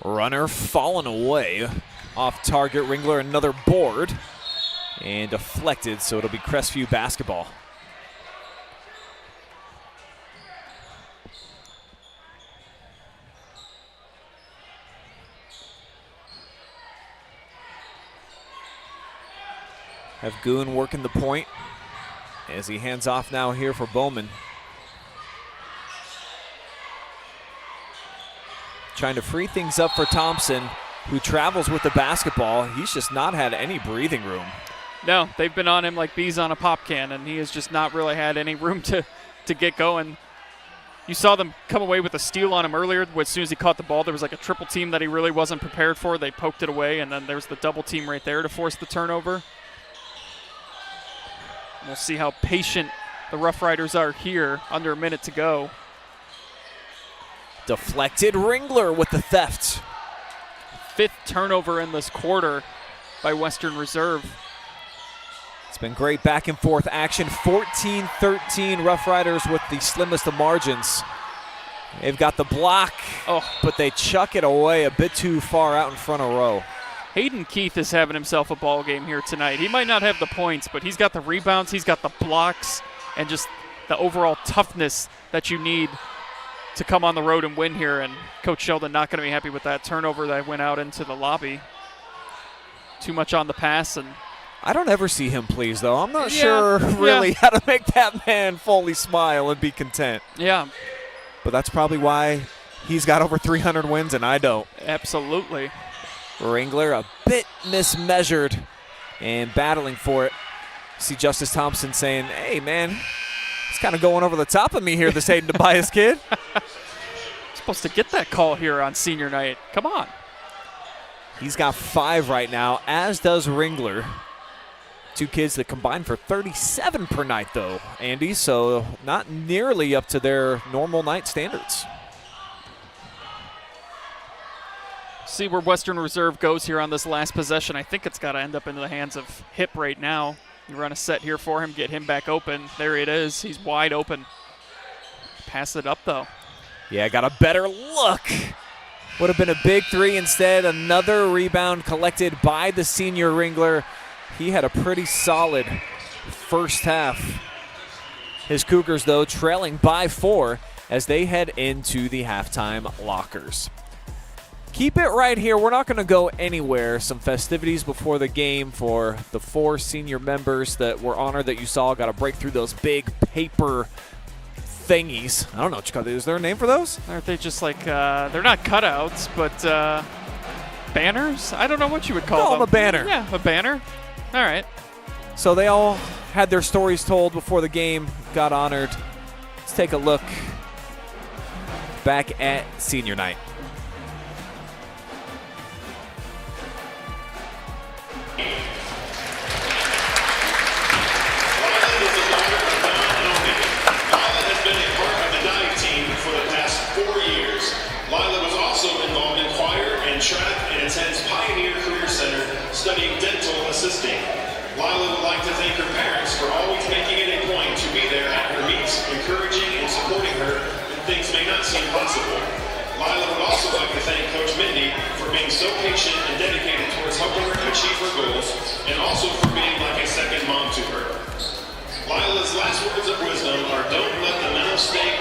Runner falling away. Off target, Ringler another board. And deflected, so it'll be Crestview basketball. Have Goon working the point as he hands off now here for Bowman. Trying to free things up for Thompson, who travels with the basketball. He's just not had any breathing room. No, they've been on him like bees on a pop can, and he has just not really had any room to get going. You saw them come away with a steal on him earlier. As soon as he caught the ball, there was like a triple team that he really wasn't prepared for. They poked it away, and then there's the double team right there to force the turnover. We'll see how patient the Rough Riders are here. Under a minute to go. Deflected, Ringler with the theft. 5th turnover in this quarter by Western Reserve. It's been great back and forth action. 14-13, Rough Riders with the slimmest of margins. They've got the block, but they chuck it away a bit too far out in front of Rowe. Hayden Keith is having himself a ball game here tonight. He might not have the points, but he's got the rebounds, he's got the blocks, and just the overall toughness that you need to come on the road and win here. And Coach Sheldon not going to be happy with that turnover that went out into the lobby. Too much on the pass, and I don't ever see him pleased, though. I'm not sure really how to make that man fully smile and be content. Yeah. But that's probably why he's got over 300 wins and I don't. Absolutely. Ringler a bit mismeasured and battling for it. See Justice Thompson saying, hey, man, he's kind of going over the top of me here, this Hayden Tobias kid. Supposed to get that call here on senior night. Come on. He's got 5 right now, as does Ringler. 2 kids that combine for 37 per night, though, Andy, so not nearly up to their normal night standards. See where Western Reserve goes here on this last possession. I think it's got to end up into the hands of Hip right now. You run a set here for him, get him back open. There it is. He's wide open. Pass it up, though. Yeah, got a better look. Would have been a big 3 instead. Another rebound collected by the senior Ringler. He had a pretty solid first half. His Cougars, though, trailing by 4 as they head into the halftime lockers. Keep it right here. We're not going to go anywhere. Some festivities before the game for the 4 senior members that were honored that you saw. Got to break through those big paper thingies. I don't know what you call it. Is there a name for those? Aren't they just like, they're not cutouts, but banners? I don't know what you would call them. A banner. Yeah, a banner. All right. So they all had their stories told before the game, got honored. Let's take a look back at senior night. Track and attends Pioneer Career Center studying dental assisting. Lila would like to thank her parents for always making it a point to be there at her meets, encouraging and supporting her when things may not seem possible. Lila would also like to thank Coach Mindy for being so patient and dedicated towards helping her achieve her goals, and also for being like a second mom to her. Lila's last words of wisdom are, don't let the mental state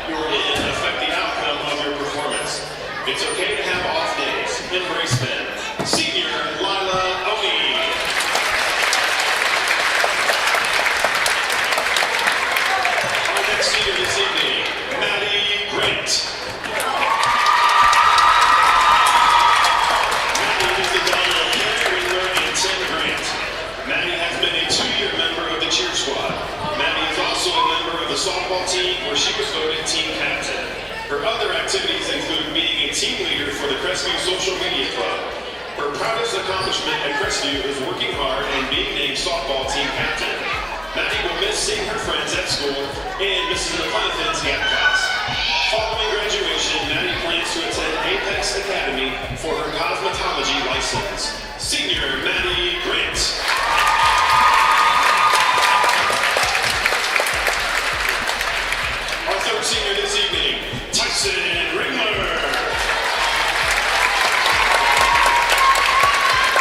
you're in affect the outcome of your performance. It's okay to have off days. Embrace them. Senior Lila Oni. Our next senior this evening, Maddie Grant. Maddie is the daughter of Karen Ringler and Tim Grant. Maddie has been a 2-year member of the cheer squad. Maddie is also a member of the softball team where she was voted team captain. Her other activities include being a team leader for the Crestview Social Media Club. Her proudest accomplishment at Crestview is working hard and being named softball team captain. Maddie will miss seeing her friends at school and Mrs. McConaughey's gap class. Following graduation, Maddie plans to attend Apex Academy for her cosmetology license. Senior Maddie Grant. Our third senior this evening, Tyson Ringler.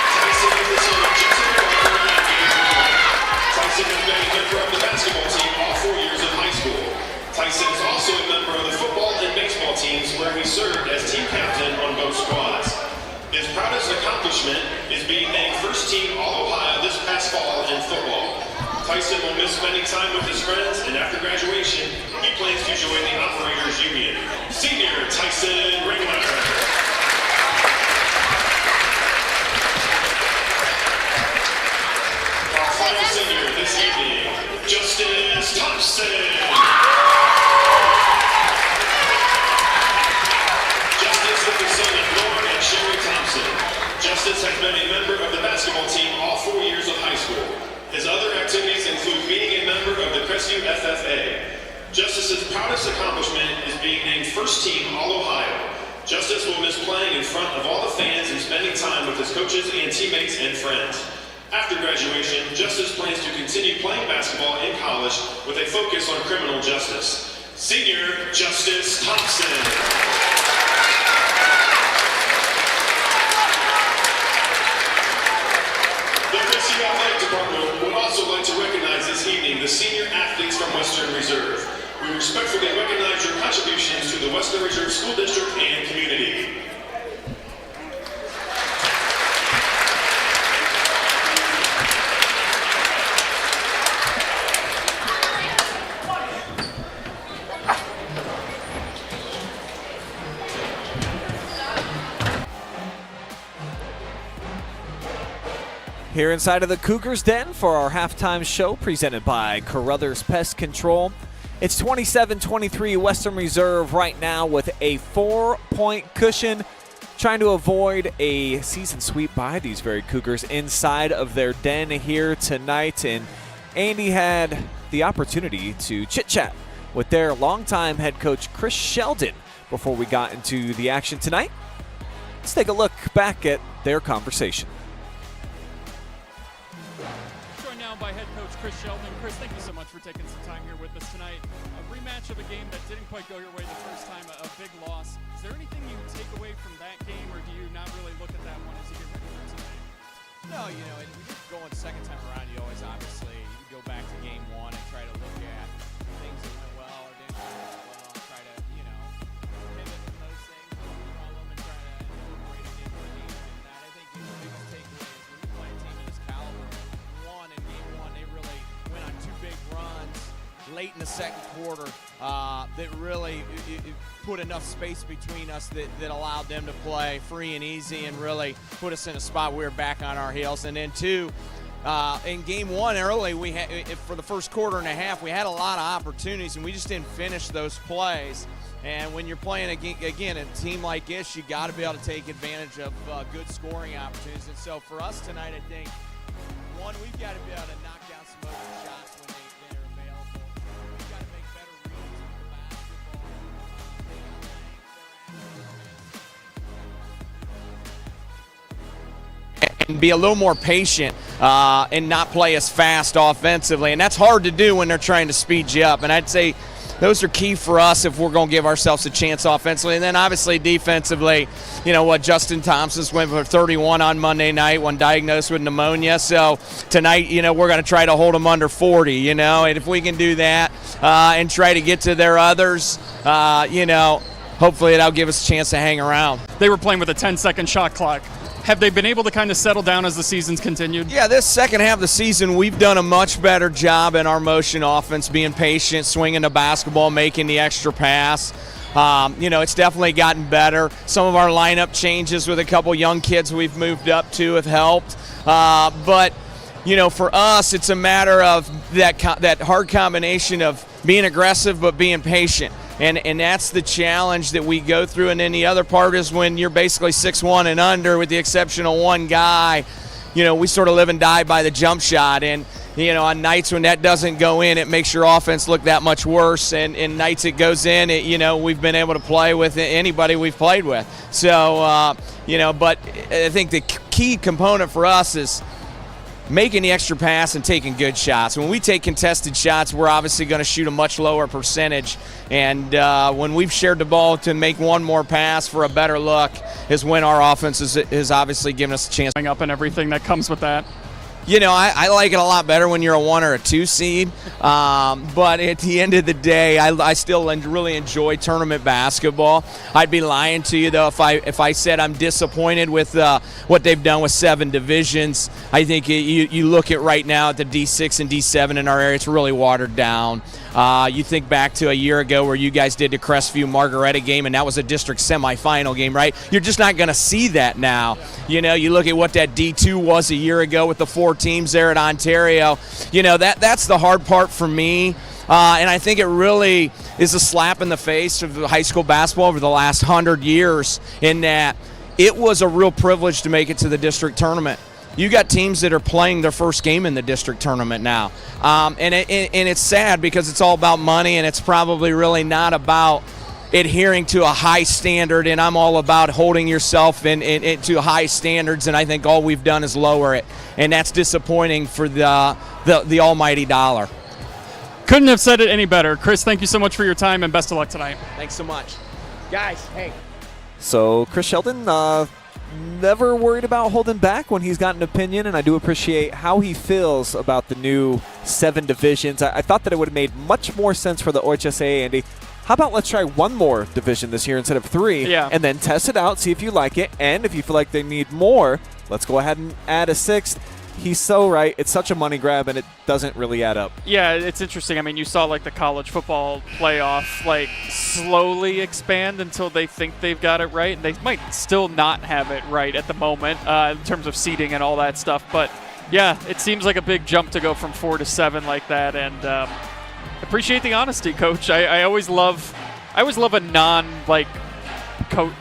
Tyson is the son of Jason Walker and Tyson has been a member of the basketball team all 4 years of high school. Tyson is also a member of the football and baseball teams where he served as team captain on both squads. His proudest accomplishment is being named first team All-Ohio this past fall in football. Tyson will miss spending time with his friends, and after graduation, he plans to join the Operators Union. Senior Tyson Ringler. Our final senior this evening, Justice Thompson. Justice is the son of Lauren and Sherry Thompson. Justice has been a member of the basketball team all 4 years of high school. His other activities include being a member of the Crestview FFA. Justice's proudest accomplishment is being named first team All-Ohio. Justice will miss playing in front of all the fans and spending time with his coaches and teammates and friends. After graduation, Justice plans to continue playing basketball in college with a focus on criminal justice. Senior Justice Thompson. The Crestview Athletic Department would also like to recognize this evening the senior athletes from Western Reserve. We respectfully recognize your contributions to the Western Reserve School District and community. Here inside of the Cougars Den for our halftime show presented by Carothers Pest Control. It's 27-23 Western Reserve right now with a 4-point cushion, trying to avoid a season sweep by these very Cougars inside of their den here tonight. And Andy had the opportunity to chit-chat with their longtime head coach Chris Sheldon before we got into the action tonight. Let's take a look back at their conversation. Joined now by head coach Chris Sheldon. Chris, thank you so much for taking some time here with us tonight. A rematch of a game that didn't quite go your way the first time, a big loss. Is there anything you take away from that game, or do you not really look at that one as you get ready for tonight? No, you know, and when you're going second time around, you always obviously you go back to game one and try to look at things that went well or didn't go well, and try to, you know, pivot from those things, from them, and try to incorporate it into the game. And I think the biggest takeaway is when you play a team of this caliber, in game one, they really went on 2 big runs late in the second quarter that really put enough space between us that allowed them to play free and easy and really put us in a spot we were back on our heels. And then 2, in game 1 early, we had, for the first quarter and a half, we had a lot of opportunities and we just didn't finish those plays. And when you're playing again a team like this, you got to be able to take advantage of good scoring opportunities. And so for us tonight, I think, one, we've got to be able to knock down some open shots when they're available. We've got to make better reads with the basketball. And be a little more patient and not play as fast offensively. And that's hard to do when they're trying to speed you up. And I'd say those are key for us if we're going to give ourselves a chance offensively. And then obviously defensively, you know what, Justin Thompson's went for 31 on Monday night when diagnosed with pneumonia. So tonight, you know, we're going to try to hold them under 40, you know. And if we can do that and try to get to their others, you know, hopefully that'll give us a chance to hang around. They were playing with a 10-second shot clock. Have they been able to kind of settle down as the season's continued? Yeah, this second half of the season, we've done a much better job in our motion offense, being patient, swinging the basketball, making the extra pass. You know, it's definitely gotten better. Some of our lineup changes with a couple young kids we've moved up to have helped. But, you know, for us, it's a matter of that hard combination of being aggressive but being patient. And that's the challenge that we go through. And then the other part is when you're basically 6'1" and under, with the exception of one guy, you know, we sort of live and die by the jump shot. And, you know, on nights when that doesn't go in, it makes your offense look that much worse. And nights it goes in, you know, we've been able to play with anybody we've played with. So, you know, but I think the key component for us is making the extra pass and taking good shots. When we take contested shots, we're obviously going to shoot a much lower percentage. And when we've shared the ball to make one more pass for a better look is when our offense is obviously giving us a chance. Up and everything that comes with that. You know, I like it a lot better when you're a 1 or a 2 seed. But at the end of the day, I still really enjoy tournament basketball. I'd be lying to you, though, if I said I'm disappointed with what they've done with 7 divisions. I think you look at right now at the D6 and D7 in our area, it's really watered down. You think back to a year ago where you guys did the Crestview Margaretta game, and that was a district semifinal game, right? You're just not going to see that now. You know, you look at what that D2 was a year ago with the 4 teams there at Ontario. You know, that's the hard part for me. And I think it really is a slap in the face of high school basketball over the last 100 years in that it was a real privilege to make it to the district tournament. You got teams that are playing their first game in the district tournament now. And it's sad because it's all about money, and it's probably really not about adhering to a high standard, and I'm all about holding yourself to high standards, and I think all we've done is lower it, and that's disappointing for the almighty dollar. Couldn't have said it any better. Chris, thank you so much for your time, and best of luck tonight. Thanks so much. Guys, hey. So Chris Sheldon, never worried about holding back when he's got an opinion, and I do appreciate how he feels about the new 7 divisions. I thought that it would have made much more sense for the OHSAA, Andy. How about let's try 1 more division this year instead of 3, and then test it out, see if you like it, and if you feel like they need more, let's go ahead and add a 6th. He's so right. It's such a money grab, and it doesn't really add up. Yeah, it's interesting. I mean, you saw like the college football playoff like slowly expand until they think they've got it right, and they might still not have it right at the moment in terms of seeding and all that stuff. But yeah, it seems like a big jump to go from 4 to 7 like that, and Appreciate the honesty, Coach. I always love a non like coach.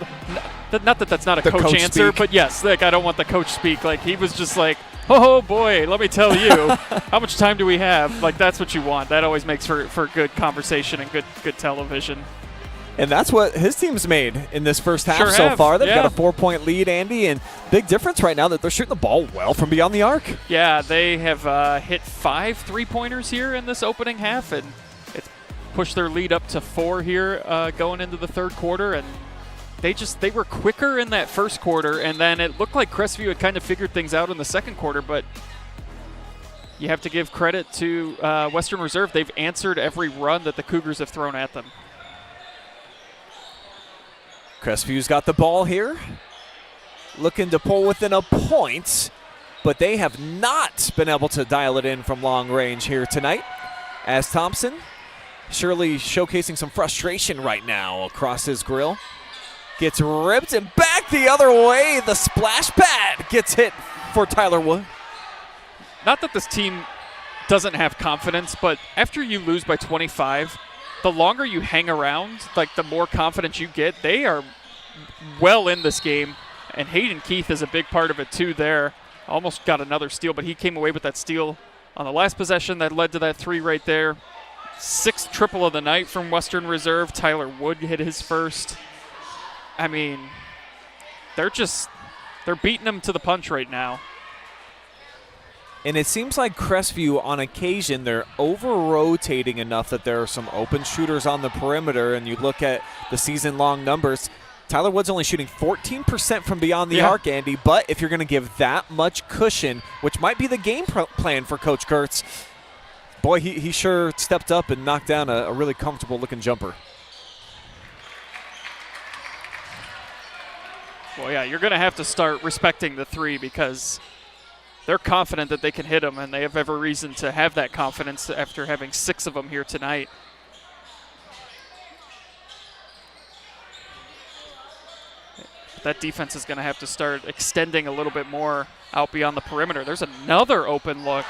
Not that that's not a coach answer, speak. but yes, like I don't want the coach speak. Like he was just like, oh boy, let me tell you, how much time do we have? Like that's what you want. That always makes for good conversation and good television. And that's what his team's made in this first half Sure so have, far. They've yeah. got a 4-point lead, Andy, and big difference right now that they're shooting the ball well from beyond the arc. Yeah, they have hit 5 3-pointers here in this opening half, and it's pushed their lead up to 4 here going into the third quarter. And they were quicker in that first quarter, and then it looked like Crestview had kind of figured things out in the second quarter. But you have to give credit to Western Reserve. They've answered every run that the Cougars have thrown at them. Crestview's got the ball here, looking to pull within a point, but they have not been able to dial it in from long range here tonight. As Thompson surely showcasing some frustration right now across his grill. Gets ripped and back the other way. The splash pad gets hit for Tyler Wood. Not that this team doesn't have confidence, but after you lose by 25, the longer you hang around, like the more confidence you get. They are well in this game, and Hayden Keith is a big part of it too there. Almost got another steal, but he came away with that steal on the last possession that led to that 3 right there. 6th triple of the night from Western Reserve. Tyler Wood hit his first. I mean, they're beating them to the punch right now. And it seems like Crestview, on occasion, they're over-rotating enough that there are some open shooters on the perimeter, and you look at the season-long numbers, Tyler Wood's only shooting 14% from beyond the arc, Andy, but if you're going to give that much cushion, which might be the game plan for Coach Kurtz, boy, he sure stepped up and knocked down a really comfortable-looking jumper. Well, yeah, you're going to have to start respecting the 3 because they're confident that they can hit them, and they have every reason to have that confidence after having 6 of them here tonight. That defense is going to have to start extending a little bit more out beyond the perimeter. There's another open look.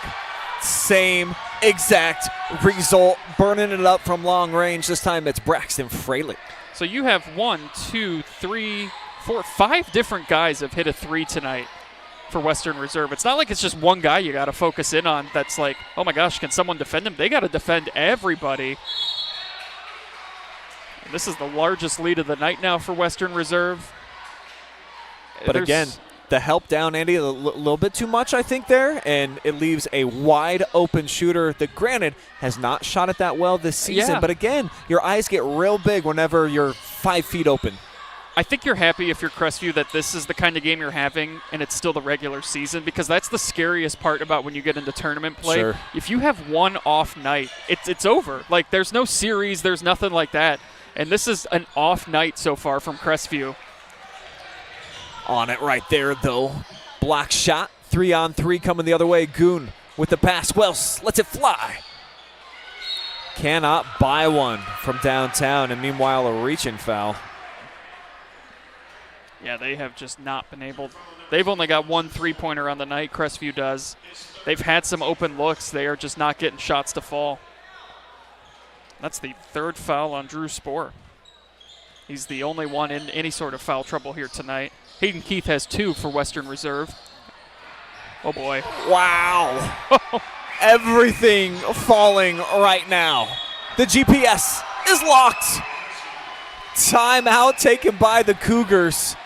Same exact result, burning it up from long range. This time it's Braxton Fraley. So you have 1, 2, 3, 4, 5 different guys have hit a 3 tonight for Western Reserve. It's not like it's just one guy you got to focus in on that's like, oh my gosh, can someone defend him? They got to defend everybody. And this is the largest lead of the night now for Western Reserve. But again, the help down, Andy, a little bit too much, I think, there, and it leaves a wide open shooter that, granted, has not shot it that well this season. Yeah. But again, your eyes get real big whenever you're 5 feet open. I think you're happy if you're Crestview that this is the kind of game you're having and it's still the regular season, because that's the scariest part about when you get into tournament play. Sure. If you have one off night, it's over. Like, there's no series, there's nothing like that. And this is an off night so far from Crestview. On it right there, though. Block shot, 3-on-3 coming the other way. Goon with the pass. Wells lets it fly. Cannot buy one from downtown, and meanwhile a reach-in foul. Yeah, they have just not been able. They've only got 1 3-pointer on the night, Crestview does. They've had some open looks. They are just not getting shots to fall. That's the 3rd foul on Drew Spohr. He's the only one in any sort of foul trouble here tonight. Hayden Keith has 2 for Western Reserve. Oh, boy. Wow. Everything falling right now. The GPS is locked. Timeout taken by the Cougars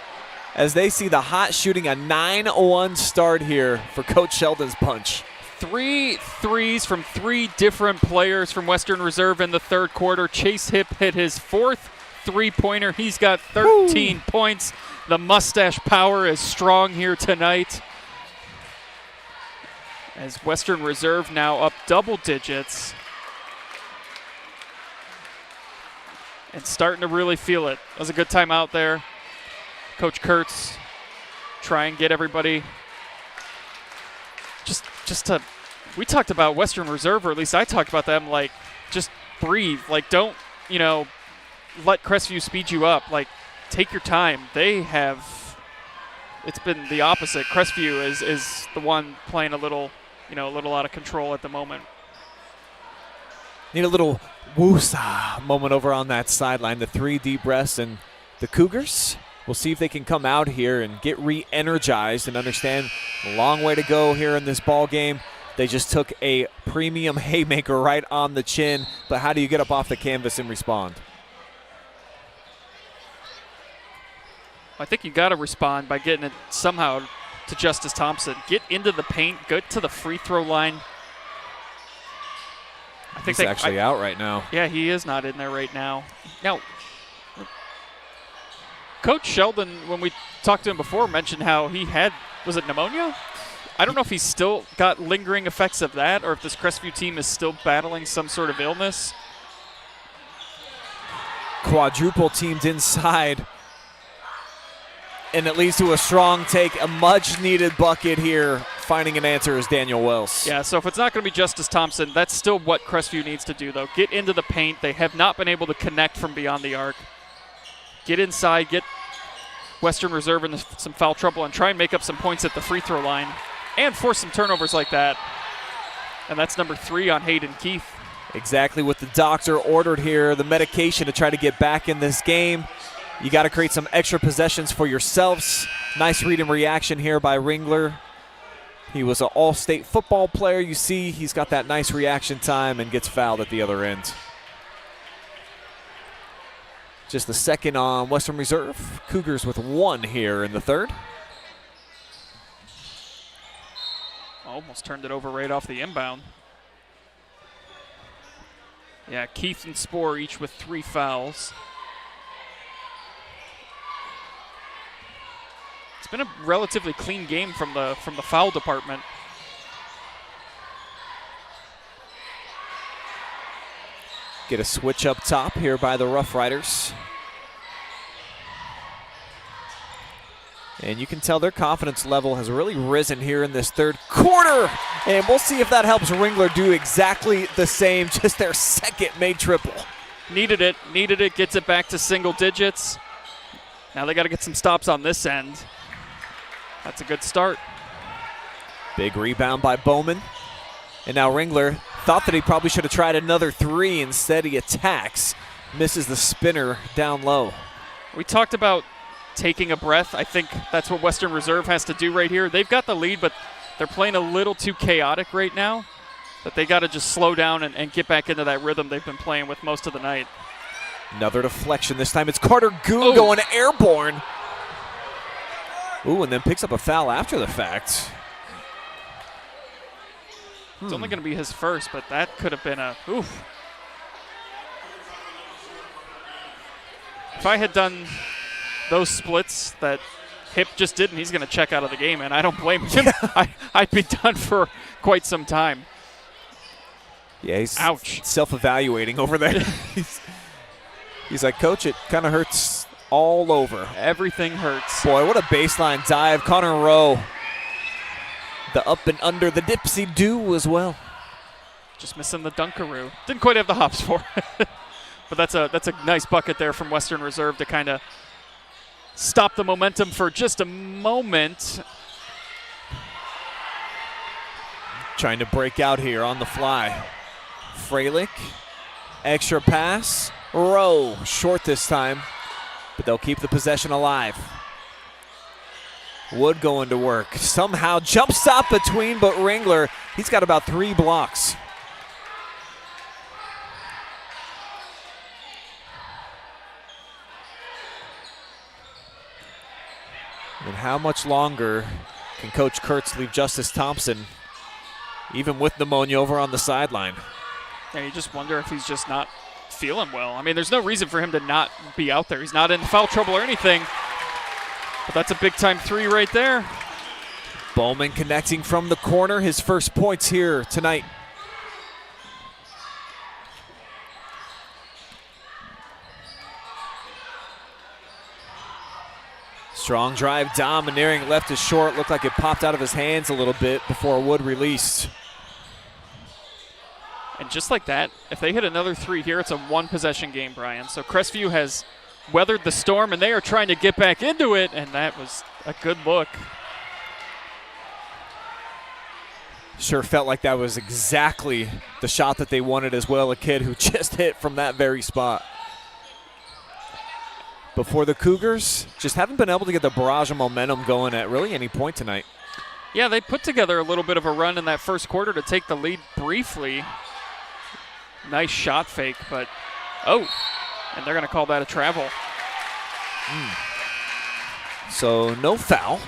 as they see the hot shooting a 9-1 start here for Coach Sheldon's punch. 3 threes from 3 different players from Western Reserve in the third quarter. Chase Hipp hit his 4th 3-pointer. He's got 13 points. The mustache power is strong here tonight, as Western Reserve now up double digits and starting to really feel it. That was a good time out there. Coach Kurtz try and get everybody just to, we talked about Western Reserve, or at least I talked about them, like, just breathe. Like, don't, let Crestview speed you up. Like, take your time. They have, it's been the opposite. Crestview is the one playing a little out of control at the moment. Need a little woosah moment over on that sideline. The 3 deep breaths, and the Cougars, we'll see if they can come out here and get re-energized and understand a long way to go here in this ball game. They just took a premium haymaker right on the chin, but how do you get up off the canvas and respond? I think you got to respond by getting it somehow to Justice Thompson. Get into the paint, get to the free throw line. I think he's actually out right now. Yeah, he is not in there right now. Now, Coach Sheldon, when we talked to him before, mentioned how he had, was it pneumonia? I don't know if he's still got lingering effects of that or if this Crestview team is still battling some sort of illness. Quadruple teamed inside. And it leads to a strong take, a much-needed bucket here. Finding an answer is Daniel Wells. Yeah, so if it's not going to be Justice Thompson, that's still what Crestview needs to do, though. Get into the paint. They have not been able to connect from beyond the arc. Get inside, get Western Reserve in some foul trouble, and try and make up some points at the free throw line and force some turnovers like that. And that's number 3 on Hayden Keith. Exactly what the doctor ordered here, the medication to try to get back in this game. You got to create some extra possessions for yourselves. Nice read and reaction here by Ringler. He was an all-state football player. You see he's got that nice reaction time and gets fouled at the other end. Just the second on Western Reserve. Cougars with 1 here in the third. Almost turned it over right off the inbound. Yeah, Keith and Spohr each with 3 fouls. It's been a relatively clean game from the foul department. Get a switch up top here by the Rough Riders. And you can tell their confidence level has really risen here in this third quarter. And we'll see if that helps Ringler do exactly the same, just their second made triple. Needed it, gets it back to single digits. Now they got to get some stops on this end. That's a good start. Big rebound by Bowman. And now Ringler thought that he probably should have tried another 3. Instead, he attacks. Misses the spinner down low. We talked about taking a breath. I think that's what Western Reserve has to do right here. They've got the lead, but they're playing a little too chaotic right now. That they got to just slow down and get back into that rhythm they've been playing with most of the night. Another deflection. This time it's Carter Goon going airborne. Ooh, and then picks up a foul after the fact. It's only going to be his first, but that could have been a oof. If I had done those splits that Hip just did, and he's going to check out of the game, and I don't blame him. I'd be done for quite some time. Yeah, he's ouch. Self-evaluating over there. He's like, Coach, it kind of hurts all over. Everything hurts. Boy, what a baseline dive. Connor Rowe. The up and under, the dipsy-do as well. Just missing the dunkaroo. Didn't quite have the hops for it. But that's a nice bucket there from Western Reserve to kind of stop the momentum for just a moment. Trying to break out here on the fly. Freilich, extra pass. Rowe, short this time, but they'll keep the possession alive. Wood going to work. Somehow jump stop between, but Ringler, he's got about 3 blocks. And how much longer can Coach Kurtz leave Justice Thompson, even with pneumonia, over on the sideline? Yeah, you just wonder if he's just not feeling well. I mean, there's no reason for him to not be out there. He's not in foul trouble or anything. But that's a big-time 3 right there. Bowman connecting from the corner, his first points here tonight. Strong drive, domineering, left is short. Looked like it popped out of his hands a little bit before Wood released. And just like that, if they hit another 3 here, it's a 1-possession game, Brian. So Crestview has weathered the storm, and they are trying to get back into it, and that was a good look. Sure felt like that was exactly the shot that they wanted as well, a kid who just hit from that very spot. Before the Cougars just haven't been able to get the barrage of momentum going at really any point tonight. Yeah, they put together a little bit of a run in that first quarter to take the lead briefly. Nice shot fake, but and they're going to call that a travel. So no foul.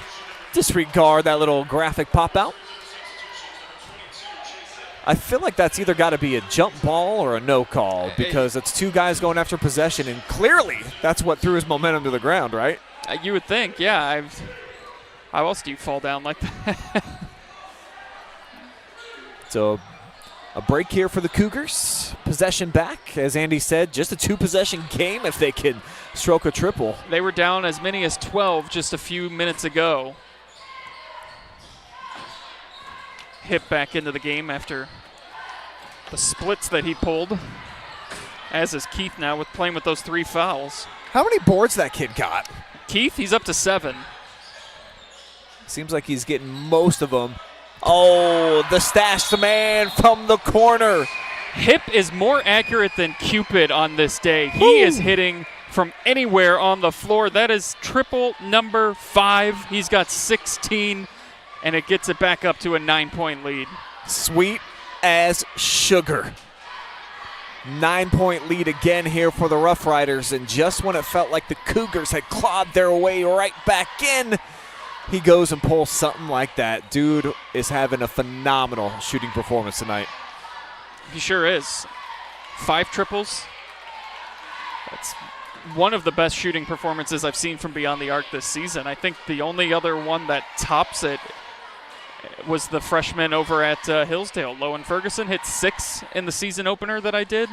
Disregard that little graphic pop out. I feel like that's either got to be a jump ball or a no call because it's two guys going after possession, and clearly that's what threw his momentum to the ground, right? You would think, yeah. How else do you fall down like that? So a break here for the Cougars. Possession back. As Andy said, just a 2-possession game if they can stroke a triple. They were down as many as 12 just a few minutes ago. Hip back into the game after the splits that he pulled, as is Keith now with playing with those 3 fouls. How many boards that kid got? Keith, he's up to 7. Seems like he's getting most of them. Oh, the stashed man from the corner. Hip is more accurate than Cupid on this day. He is hitting from anywhere on the floor. That is triple number 5. He's got 16, and it gets it back up to a 9-point lead. Sweet as sugar. 9-point lead again here for the Rough Riders, and just when it felt like the Cougars had clawed their way right back in, he goes and pulls something like that. Dude is having a phenomenal shooting performance tonight. He sure is. 5 triples. That's one of the best shooting performances I've seen from beyond the arc this season. I think the only other one that tops it was the freshman over at Hillsdale. Lowen Ferguson hit 6 in the season opener that I did.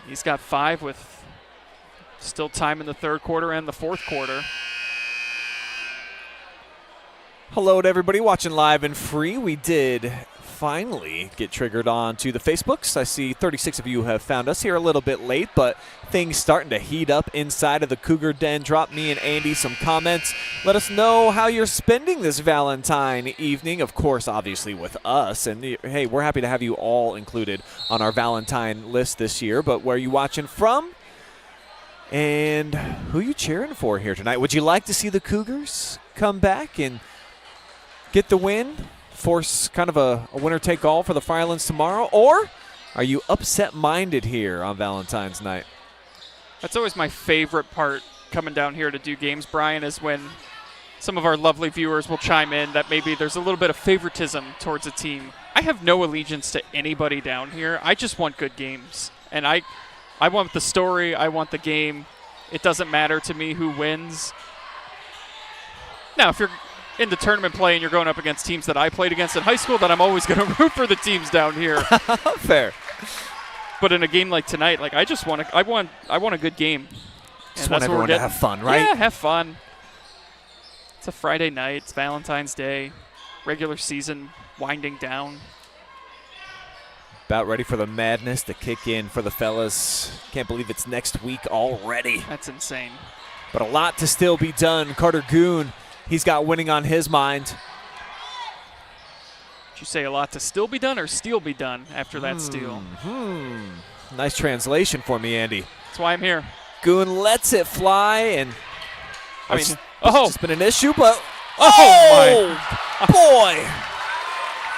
He's got 5 with still time in the third quarter and the fourth quarter. Hello to everybody watching live and free. We did finally get triggered on to the Facebooks. I see 36 of you have found us here a little bit late, but things starting to heat up inside of the Cougar Den. Drop me and Andy some comments. Let us know how you're spending this Valentine evening, of course, obviously with us. And hey, we're happy to have you all included on our Valentine list this year, but where are you watching from? And who are you cheering for here tonight? Would you like to see the Cougars come back and get the win, force kind of a winner-take-all for the Firelands tomorrow? Or are you upset-minded here on Valentine's night? That's always my favorite part coming down here to do games, Brian, is when some of our lovely viewers will chime in that maybe there's a little bit of favoritism towards a team. I have no allegiance to anybody down here. I just want good games. And I want the story. I want the game. It doesn't matter to me who wins. Now, if you're into tournament play and you're going up against teams that I played against in high school, then I'm always going to root for the teams down here. Fair. But in a game like tonight, like I want a good game. Just want everyone to have fun, right? Yeah, have fun. It's a Friday night. It's Valentine's Day. Regular season winding down. About ready for the madness to kick in for the fellas. Can't believe it's next week already. That's insane. But a lot to still be done. Carter Goon, he's got winning on his mind. Did you say a lot to still be done or still be done after that steal? Nice translation for me, Andy. That's why I'm here. Goon lets it fly, and I mean, it's just been an issue, but boy!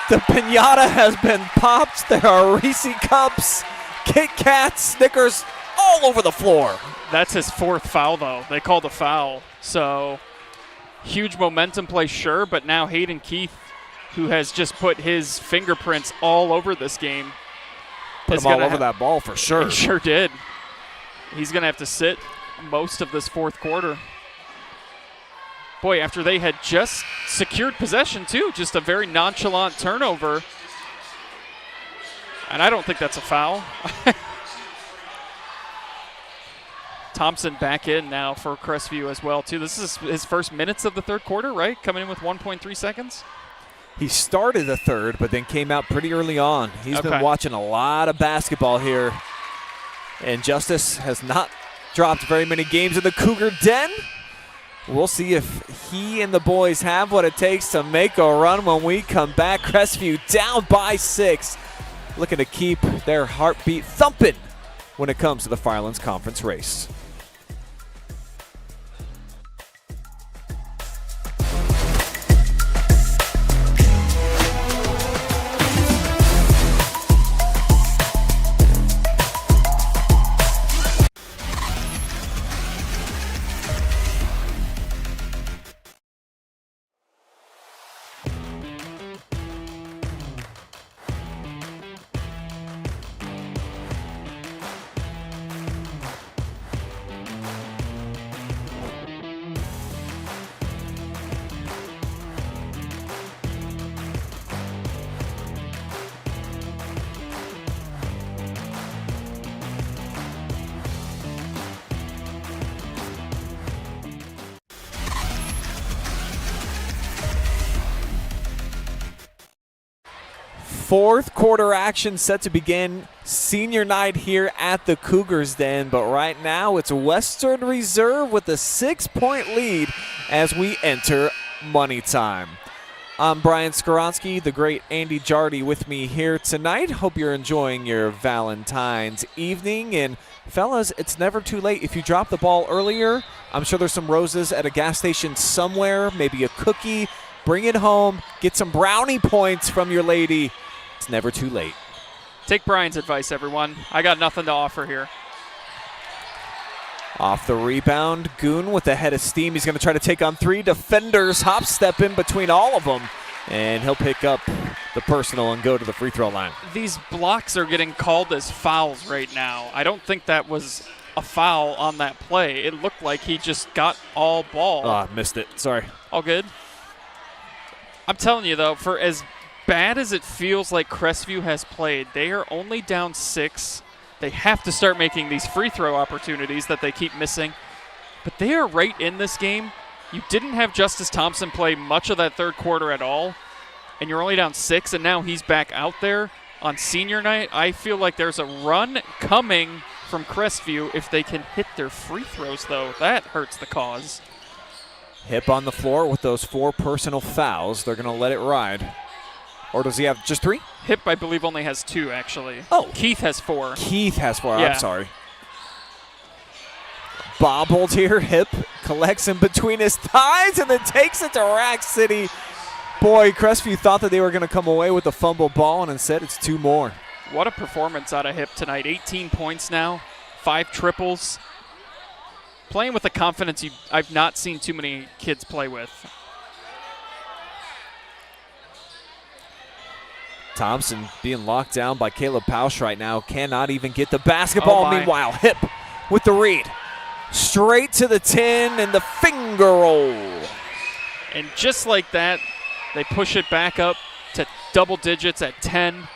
The piñata has been popped. There are Reese Cups, Kit Kats, Snickers all over the floor. That's his 4th foul, though. They called a foul. So huge momentum play, sure, but now Hayden Keith, who has just put his fingerprints all over this game. Put him all over that ball for sure. He sure did. He's going to have to sit most of this fourth quarter. Boy, after they had just secured possession, too. Just a very nonchalant turnover. And I don't think that's a foul. Thompson back in now for Crestview as well, too. This is his first minutes of the third quarter, right? Coming in with 1.3 seconds. He started the third, but then came out pretty early on. He's been watching a lot of basketball here. And Justice has not dropped very many games in the Cougar Den. We'll see if he and the boys have what it takes to make a run when we come back. Crestview down by 6, looking to keep their heartbeat thumping when it comes to the Firelands Conference race. Fourth quarter action set to begin. Senior night here at the Cougars Den, but right now it's Western Reserve with a 6-point lead as we enter money time. I'm Brian Skoronsky, the great Andy Jardy with me here tonight. Hope you're enjoying your Valentine's evening. And fellas, it's never too late. If you drop the ball earlier, I'm sure there's some roses at a gas station somewhere, maybe a cookie. Bring it home, get some brownie points from your lady. It's never too late. Take Brian's advice, everyone. I got nothing to offer here. Off the rebound, Goon with a head of steam. He's going to try to take on 3 defenders. Hop step in between all of them, and he'll pick up the personal and go to the free throw line. These blocks are getting called as fouls right now. I don't think that was a foul on that play. It looked like he just got all ball. Missed it. Sorry. All good. I'm telling you, though, for as bad as it feels like Crestview has played, they are only down 6. They have to start making these free throw opportunities that they keep missing. But they are right in this game. You didn't have Justice Thompson play much of that third quarter at all, and you're only down 6, and now he's back out there on senior night. I feel like there's a run coming from Crestview if they can hit their free throws, though. That hurts the cause. Hip on the floor with those 4 personal fouls. They're going to let it ride. Or does he have just 3? Hip, I believe, only has 2, actually. Oh. Keith has 4. Keith has 4. Yeah. I'm sorry. Bobbled here. Hip collects in between his thighs and then takes it to Rack City. Boy, Crestview thought that they were going to come away with the fumble ball, and instead it's 2 more. What a performance out of Hip tonight. 18 points now, 5 triples. Playing with the confidence I've not seen too many kids play with. Thompson being locked down by Caleb Pausch right now. Cannot even get the basketball. Meanwhile, Hip with the read. Straight to the 10 and the finger roll. And just like that, they push it back up to double digits at 10.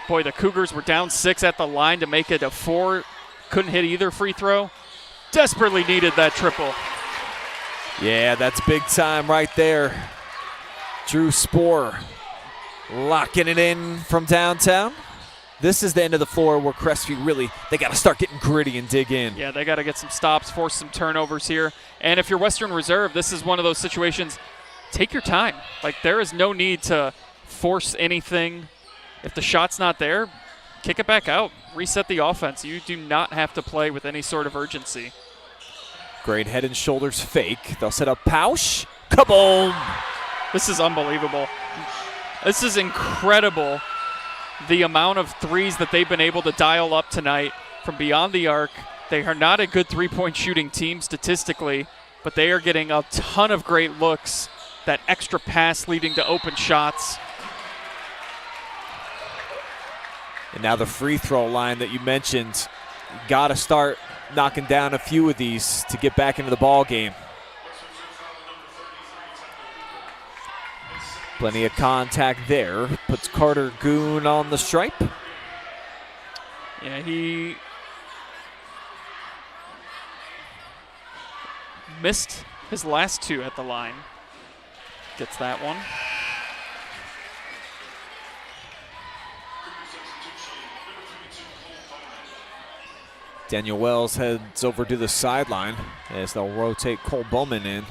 Boy, the Cougars were down 6 at the line to make it a 4. Couldn't hit either free throw. Desperately needed that triple. Yeah, that's big time right there. Drew Spohr locking it in from downtown. This is the end of the floor where Crestview really, they got to start getting gritty and dig in. Yeah, they got to get some stops, force some turnovers here. And if you're Western Reserve, this is one of those situations, take your time. Like, there is no need to force anything. If the shot's not there, kick it back out. Reset the offense. You do not have to play with any sort of urgency. Great head and shoulders fake. They'll set up Pausch. Kaboom! This is unbelievable. This is incredible, the amount of threes that they've been able to dial up tonight from beyond the arc. They are not a good three-point shooting team statistically, but they are getting a ton of great looks. That extra pass leading to open shots. And now the free throw line that you mentioned. You got to start knocking down a few of these to get back into the ball game. Plenty of contact there. Puts Carter Goon on the stripe. Yeah, he missed his last 2 at the line. Gets that one. Daniel Wells heads over to the sideline as they'll rotate Cole Bowman in.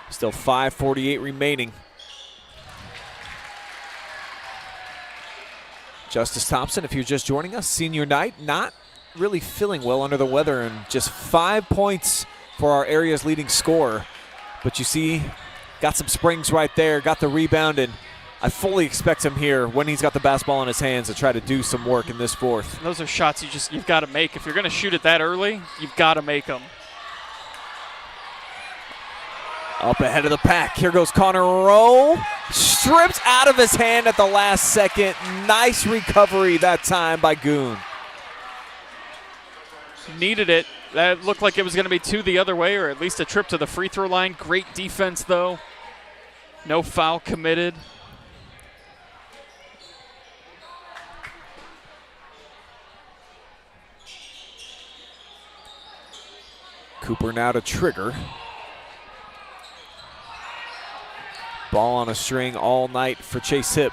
Still 5:48 remaining. Justice Thompson, if you're just joining us, senior night, not really feeling well, under the weather, and just 5 points for our area's leading scorer. But you see, got some springs right there, got the rebound, and I fully expect him here when he's got the basketball in his hands to try to do some work in this fourth. Those are shots you've got to make. If you're going to shoot it that early, you've got to make them. Up ahead of the pack, here goes Connor Rowe. Stripped out of his hand at the last second. Nice recovery that time by Goon. Needed it. That looked like it was going to be two the other way, or at least a trip to the free throw line. Great defense, though. No foul committed. Cooper now to trigger. Ball on a string all night for Chase Hip.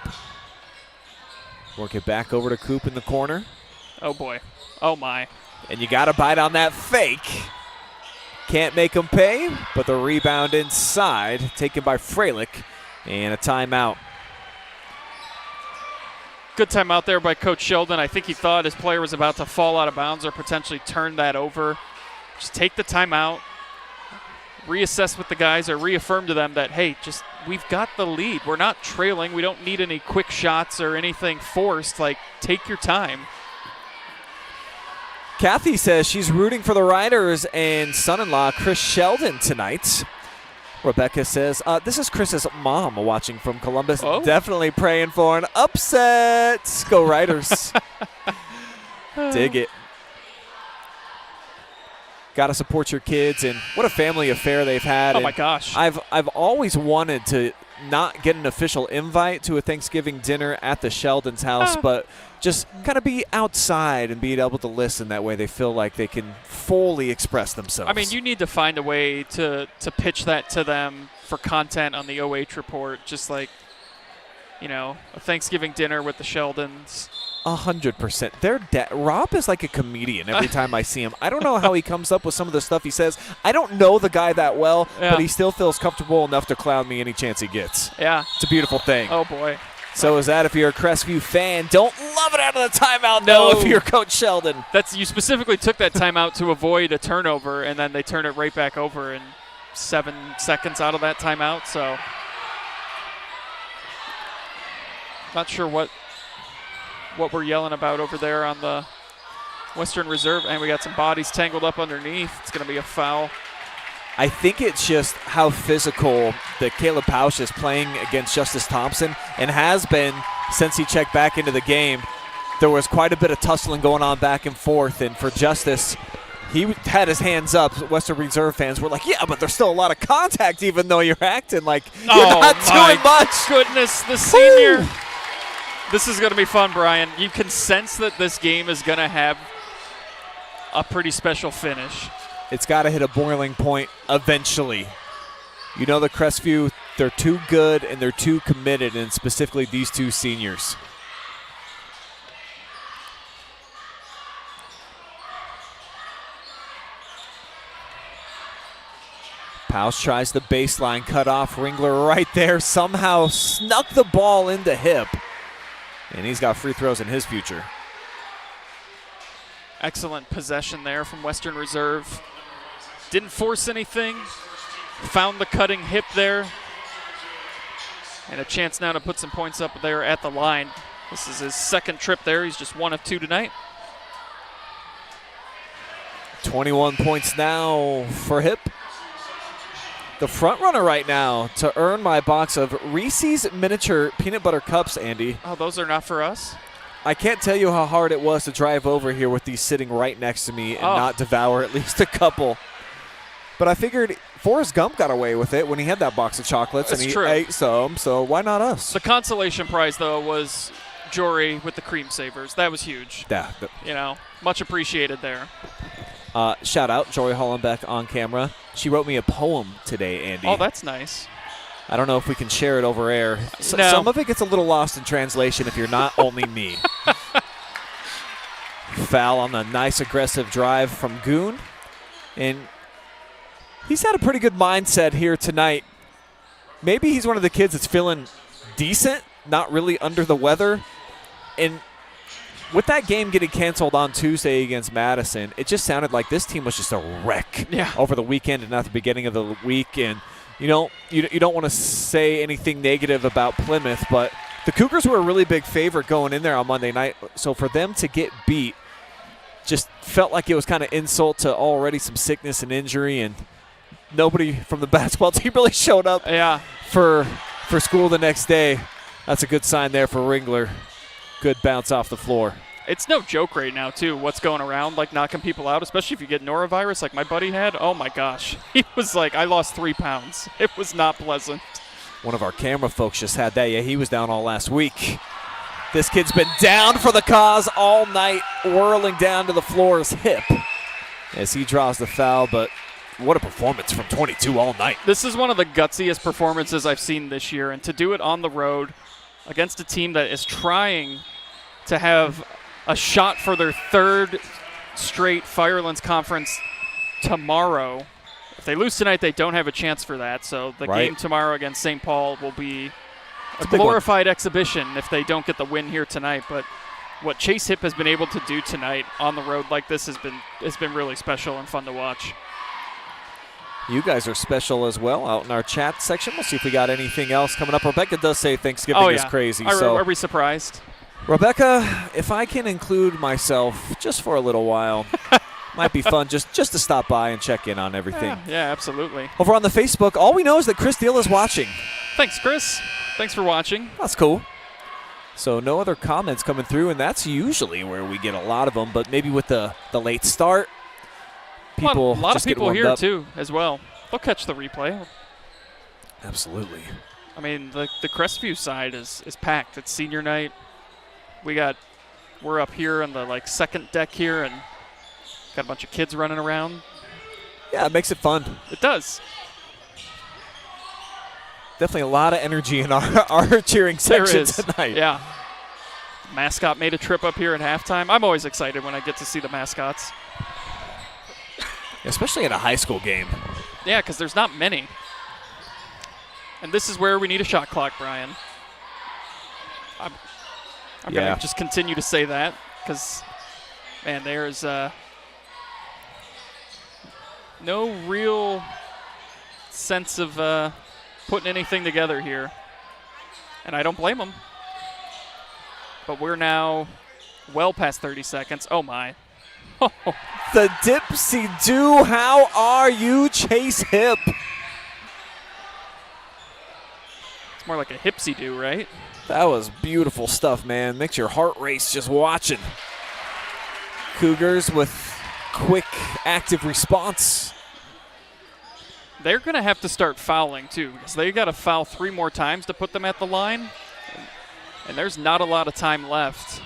Work it back over to Coop in the corner. Oh, boy. Oh, my. And you got to bite on that fake. Can't make him pay, but the rebound inside, taken by Freilich, and a timeout. Good timeout there by Coach Sheldon. I think he thought his player was about to fall out of bounds or potentially turn that over. Just take the timeout, reassess with the guys, or reaffirm to them that, hey, just we've got the lead. We're not trailing. We don't need any quick shots or anything forced. Like, take your time. Kathy says she's rooting for the Riders and son-in-law Chris Sheldon tonight. Rebecca says, this is Chris's mom watching from Columbus. Oh. Definitely praying for an upset. Go Riders. Dig it. Got to support your kids, and what a family affair they've had. Oh, my gosh. I've always wanted to not get an official invite to a Thanksgiving dinner at the Sheldon's house, but just kind of be outside and being able to listen. That way they feel like they can fully express themselves. I mean, you need to find a way to pitch that to them for content on the OH report, just like, you know, a Thanksgiving dinner with the Sheldons. 100%. Rob is like a comedian every time I see him. I don't know how he comes up with some of the stuff he says. I don't know the guy that well, but he still feels comfortable enough to clown me any chance he gets. Yeah. It's a beautiful thing. Oh, boy. So is that if you're a Crestview fan. Don't love it out of the timeout, though, if you're Coach Sheldon. You specifically took that timeout to avoid a turnover, and then they turn it right back over in 7 seconds out of that timeout. So not sure what we're yelling about over there on the Western Reserve. And we got some bodies tangled up underneath. It's going to be a foul. I think it's just how physical that Caleb Pausch is playing against Justice Thompson and has been since he checked back into the game. There was quite a bit of tussling going on back and forth, and for Justice, he had his hands up. Western Reserve fans were like, yeah, but there's still a lot of contact even though you're acting like you're not doing much. Goodness, the senior. This is going to be fun, Brian. You can sense that this game is going to have a pretty special finish. It's got to hit a boiling point eventually. You know the Crestview, they're too good and they're too committed, and specifically these two seniors. Pausch tries the baseline cut off. Ringler right there somehow snuck the ball into Hip. And he's got free throws in his future. Excellent possession there from Western Reserve. Didn't force anything. Found the cutting Hip there. And a chance now to put some points up there at the line. This is his second trip there. He's just 1 of 2 tonight. 21 points now for Hip. The front runner right now to earn my box of Reese's miniature peanut butter cups, Andy. Oh, those are not for us? I can't tell you how hard it was to drive over here with these sitting right next to me and not devour at least a couple. But I figured Forrest Gump got away with it when he had that box of chocolates. That's and he true. ate some, so why not us? The consolation prize, though, was Jory with the cream savers. That was huge. Yeah. You know, much appreciated there. Shout out, Jory Hollenbeck on camera. She wrote me a poem today, Andy. Oh, that's nice. I don't know if we can share it over air. No. Some of it gets a little lost in translation if you're not only me. foul on the nice aggressive drive from Goon. And he's had a pretty good mindset here tonight. Maybe he's one of the kids that's feeling decent, not really under the weather. And with that game getting canceled on Tuesday against Madison, it just sounded like this team was just a wreck over the weekend and at the beginning of the week. And you don't want to say anything negative about Plymouth, but the Cougars were a really big favorite going in there on Monday night. So for them to get beat just felt like it was kind of insult to already some sickness and injury, and nobody from the basketball team really showed up for school the next day. That's a good sign there for Ringler. Good bounce off the floor. It's no joke right now, too, what's going around, like knocking people out, especially if you get norovirus like my buddy had. Oh, my gosh. He was like, I lost 3 pounds. It was not pleasant. One of our camera folks just had that. Yeah, he was down all last week. This kid's been down for the cause all night, whirling down to the floor's hip as he draws the foul, but what a performance from 22 all night. This is one of the gutsiest performances I've seen this year, and to do it on the road against a team that is trying to have a shot for their 3rd straight Firelands conference tomorrow. If they lose tonight, they don't have a chance for that. So the game tomorrow against St. Paul will be a glorified exhibition if they don't get the win here tonight. But what Chase Hipp has been able to do tonight on the road like this has been really special and fun to watch. You guys are special as well out in our chat section. We'll see if we got anything else coming up. Rebecca does say Thanksgiving is crazy. Are we surprised? Rebecca, if I can include myself just for a little while, might be fun just to stop by and check in on everything. Yeah, absolutely. Over on the Facebook, all we know is that Chris Deal is watching. Thanks, Chris. Thanks for watching. That's cool. So no other comments coming through, and that's usually where we get a lot of them, but maybe with the late start, people a lot just of people get here, up. too, as well. They'll catch the replay. Absolutely. I mean, the Crestview side is packed. It's senior night. We're up here on the second deck here, and got a bunch of kids running around. Yeah, it makes it fun. It does. Definitely a lot of energy in our cheering section tonight. Yeah. Mascot made a trip up here at halftime. I'm always excited when I get to see the mascots. Especially at a high school game. Yeah, because there's not many. And this is where we need a shot clock, Brian. I'm going to just continue to say that because, man, there's no real sense of putting anything together here. And I don't blame them. But we're now well past 30 seconds. Oh, my. The Dipsy-Do, how are you, Chase Hipp? It's more like a hipsy-do, right? That was beautiful stuff, man. Makes your heart race just watching. Cougars with quick, active response. They're going to have to start fouling, too, because they got to foul 3 more times to put them at the line. And there's not a lot of time left.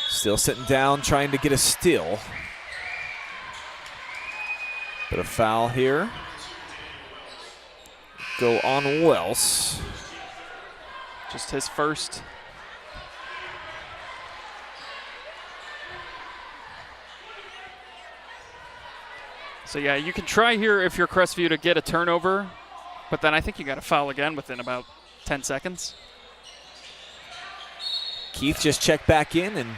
Still sitting down, trying to get a steal. Bit of foul here. Go on Wells. Just his first. So, yeah, you can try here if you're Crestview to get a turnover, but then I think you got to foul again within about 10 seconds. Keith just checked back in, and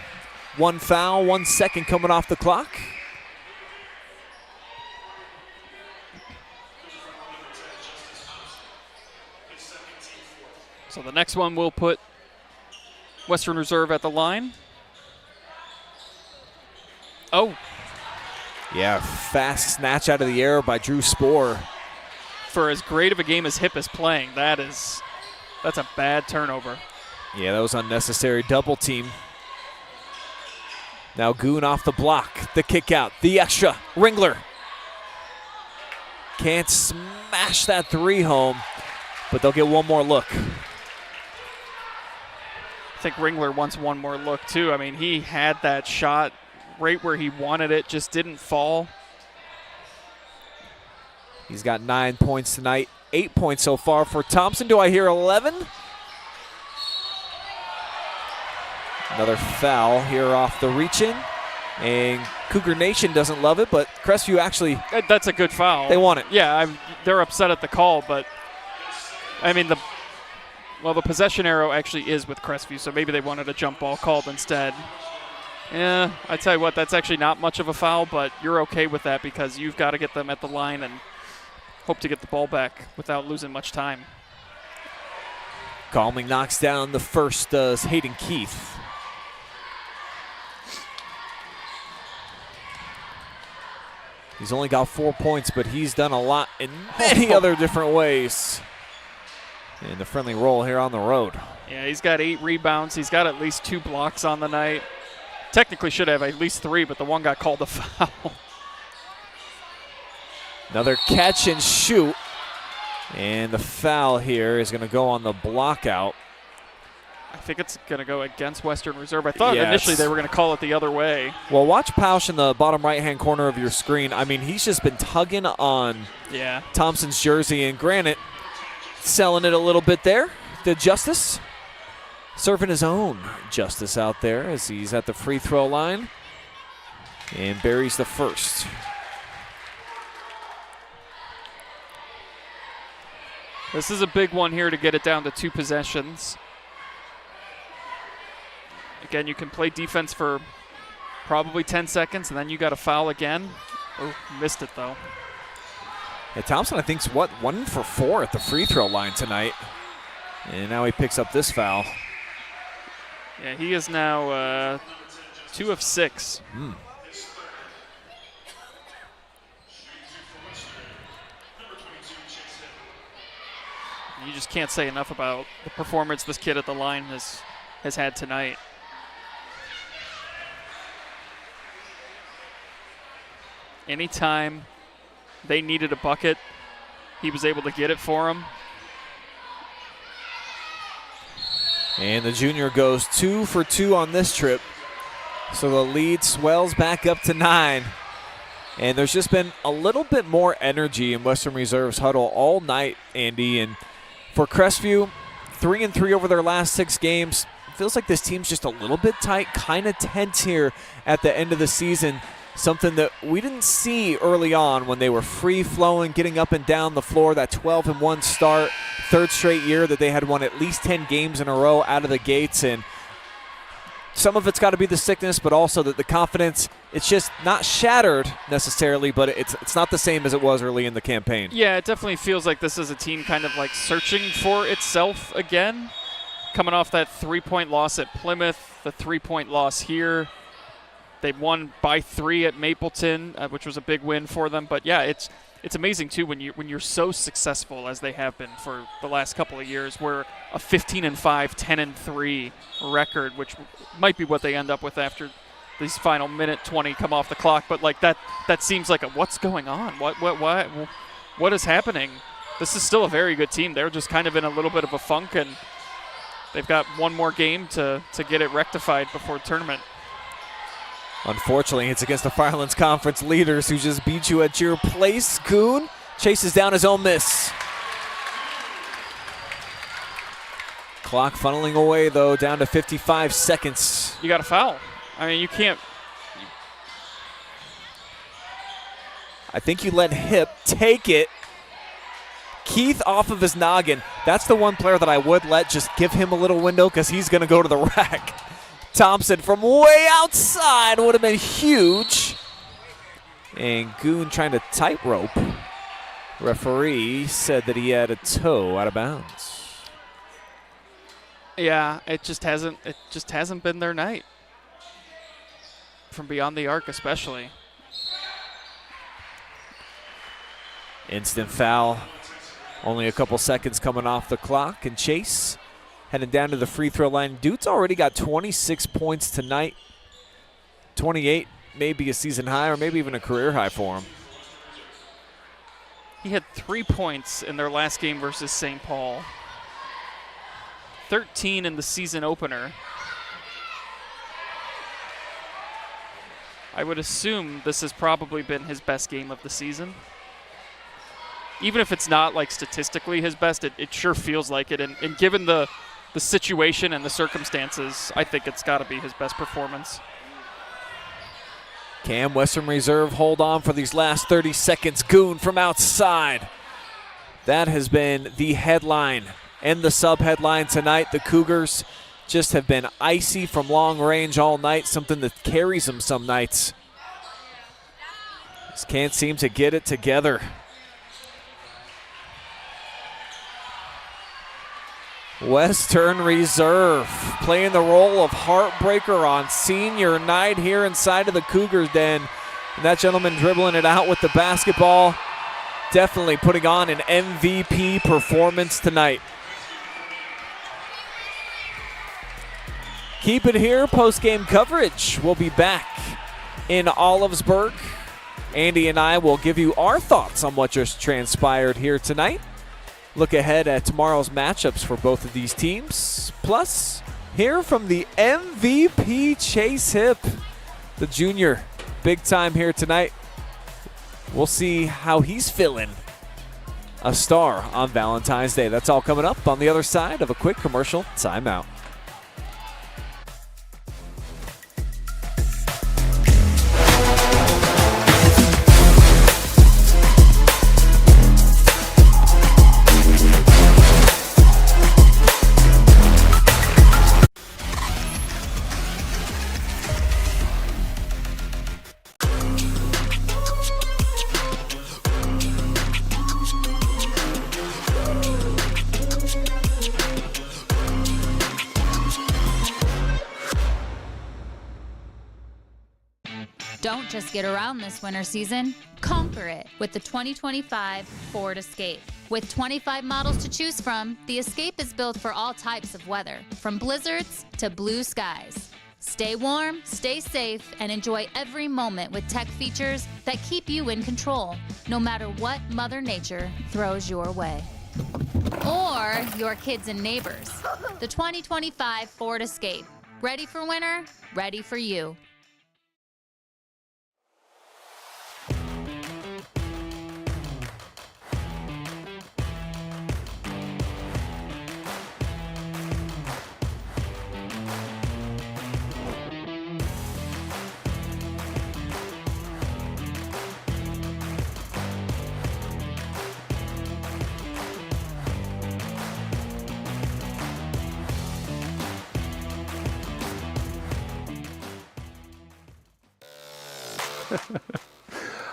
1 foul, 1 second coming off the clock. So the next one will put Western Reserve at the line. Oh. Yeah, fast snatch out of the air by Drew Spohr. For as great of a game as Hipp is playing, that's a bad turnover. Yeah, that was unnecessary double team. Now Goon off the block, the kick out, the extra, Ringler. Can't smash that 3 home, but they'll get one more look. I think Ringler wants one more look too. I mean, he had that shot right where he wanted it, just didn't fall. He's got 9 points tonight, 8 points so far for Thompson. Do I hear 11? Another foul here off the reach-in. And Cougar Nation doesn't love it, but Crestview actually... That's a good foul. They want it. Yeah, they're upset at the call, but, I mean, the possession arrow actually is with Crestview, so maybe they wanted a jump ball called instead. Yeah, I tell you what, that's actually not much of a foul, but you're okay with that because you've got to get them at the line and hope to get the ball back without losing much time. Calming knocks down the first Hayden Keith. He's only got 4 points, but he's done a lot in many other different ways. And the friendly roll here on the road. Yeah, he's got 8 rebounds. He's got at least 2 blocks on the night. Technically should have at least 3, but the one got called a foul. Another catch and shoot. And the foul here is going to go on the block out. I think it's going to go against Western Reserve. I thought initially they were going to call it the other way. Well, watch Pausch in the bottom right-hand corner of your screen. I mean, he's just been tugging on Thompson's jersey. And granted, selling it a little bit there. The Justice serving his own justice out there as he's at the free throw line and buries the first. This is a big one here to get it down to 2 possessions. Again, you can play defense for probably 10 seconds, and then you got to foul again. Oh, missed it, though. Yeah, Thompson, I think, is 1 for 4 at the free throw line tonight. And now he picks up this foul. Yeah, he is now 2 of 6. You just can't say enough about the performance this kid at the line has had tonight. Anytime they needed a bucket, he was able to get it for them. And the junior goes 2 for 2 on this trip. So the lead swells back up to 9. And there's just been a little bit more energy in Western Reserve's huddle all night, Andy. And for Crestview, 3-3 over their last 6 games. Feels like this team's just a little bit tight, kind of tense here at the end of the season. Something that we didn't see early on when they were free-flowing, getting up and down the floor, that 12-1 start, 3rd straight year that they had won at least 10 games in a row out of the gates. And some of it's got to be the sickness, but also that the confidence, it's just not shattered necessarily, but it's not the same as it was early in the campaign. Yeah, it definitely feels like this is a team kind of like searching for itself again. Coming off that 3-point loss at Plymouth, the 3-point loss here. They won by 3 at Mapleton, which was a big win for them. But yeah, it's amazing too when you're so successful as they have been for the last couple of years. Where a 15-5, 10-3 record, which might be what they end up with after these final minute 20 come off the clock. But like that seems like what's going on? What is happening? This is still a very good team. They're just kind of in a little bit of a funk, and they've got one more game to get it rectified before tournament. Unfortunately, it's against the Firelands Conference leaders who just beat you at your place. Goon chases down his own miss. Clock funneling away, though, down to 55 seconds. You got a foul. I mean, you can't. I think you let Hip take it. Keith off of his noggin. That's the one player that I would let just give him a little window because he's going to go to the rack. Thompson from way outside would have been huge. And Goon trying to tightrope. Referee said that he had a toe out of bounds. Yeah, it just hasn't been their night. From beyond the arc especially. Instant foul. Only a couple seconds coming off the clock, and Chase heading down to the free throw line. Dude's already got 26 points tonight. 28, maybe a season high or maybe even a career high for him. He had 3 points in their last game versus St. Paul. 13 in the season opener. I would assume this has probably been his best game of the season. Even if it's not like statistically his best, it sure feels like it. And given the the situation and the circumstances, I think it's got to be his best performance. Cam, Western Reserve, hold on for these last 30 seconds. Goon from outside. That has been the headline and the sub-headline tonight. The Cougars just have been icy from long range all night, something that carries them some nights. Just can't seem to get it together. Western Reserve playing the role of heartbreaker on senior night here inside of the Cougars Den. And that gentleman dribbling it out with the basketball, definitely putting on an MVP performance tonight. Keep it here, post-game coverage. We'll be back in Olivesburg. Andy and I will give you our thoughts on what just transpired here tonight. Look ahead at tomorrow's matchups for both of these teams. Plus, hear from the MVP Chase Hip, the junior. Big time here tonight. We'll see how he's feeling. A star on Valentine's Day. That's all coming up on the other side of a quick commercial timeout. Don't just get around this winter season, conquer it with the 2025 Ford Escape. With 25 models to choose from, the Escape is built for all types of weather, from blizzards to blue skies. Stay warm, stay safe, and enjoy every moment with tech features that keep you in control, no matter what Mother Nature throws your way. Or your kids and neighbors. The 2025 Ford Escape. Ready for winter? Ready for you.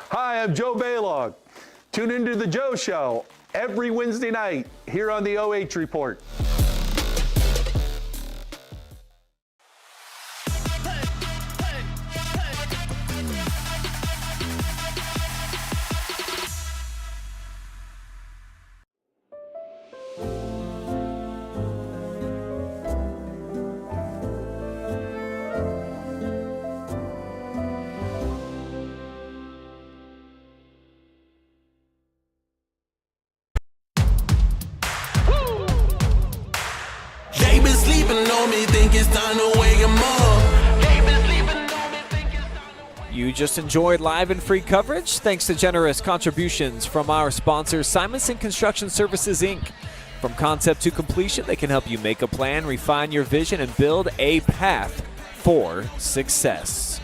Hi, I'm Joe Baylog. Tune into The Joe Show every Wednesday night here on the OH Report. You just enjoyed live and free coverage thanks to generous contributions from our sponsors, Simonson Construction Services, Inc. From concept to completion, they can help you make a plan, refine your vision, and build a path for success.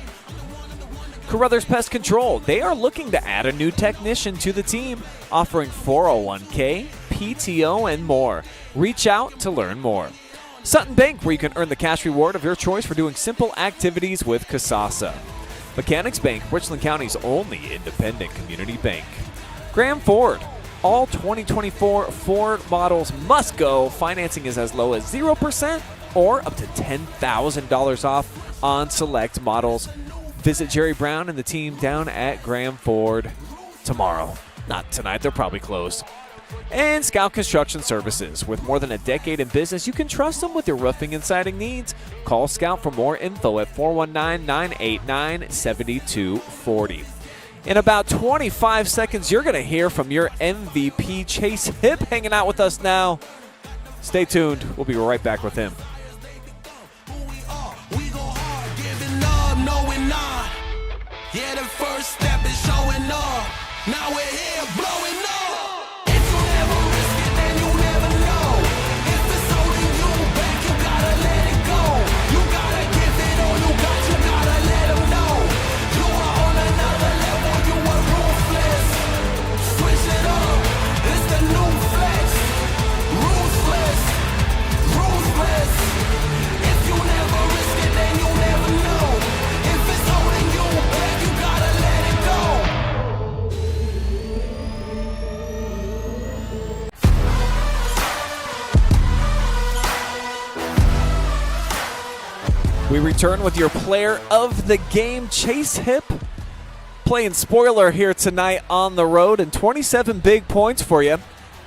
Carothers Pest Control, they are looking to add a new technician to the team, offering 401k, PTO, and more. Reach out to learn more. Sutton Bank, where you can earn the cash reward of your choice for doing simple activities with Kasasa. Mechanics Bank, Richland County's only independent community bank. Graham Ford, all 2024 Ford models must go. Financing is as low as 0% or up to $10,000 off on select models. Visit Jerry Brown and the team down at Graham Ford tomorrow. Not tonight, they're probably closed. And Scout Construction Services. With more than a decade in business, you can trust them with your roofing and siding needs. Call Scout for more info at 419-989-7240. In about 25 seconds, you're going to hear from your MVP, Chase Hip, hanging out with us now. Stay tuned. We'll be right back with him. Yeah, the first step is showing up. Now we're here blowing up. If you never risk it, then you never know. If it's holding you back, return with your player of the game, Chase Hip, playing spoiler here tonight on the road, and 27 big points for you.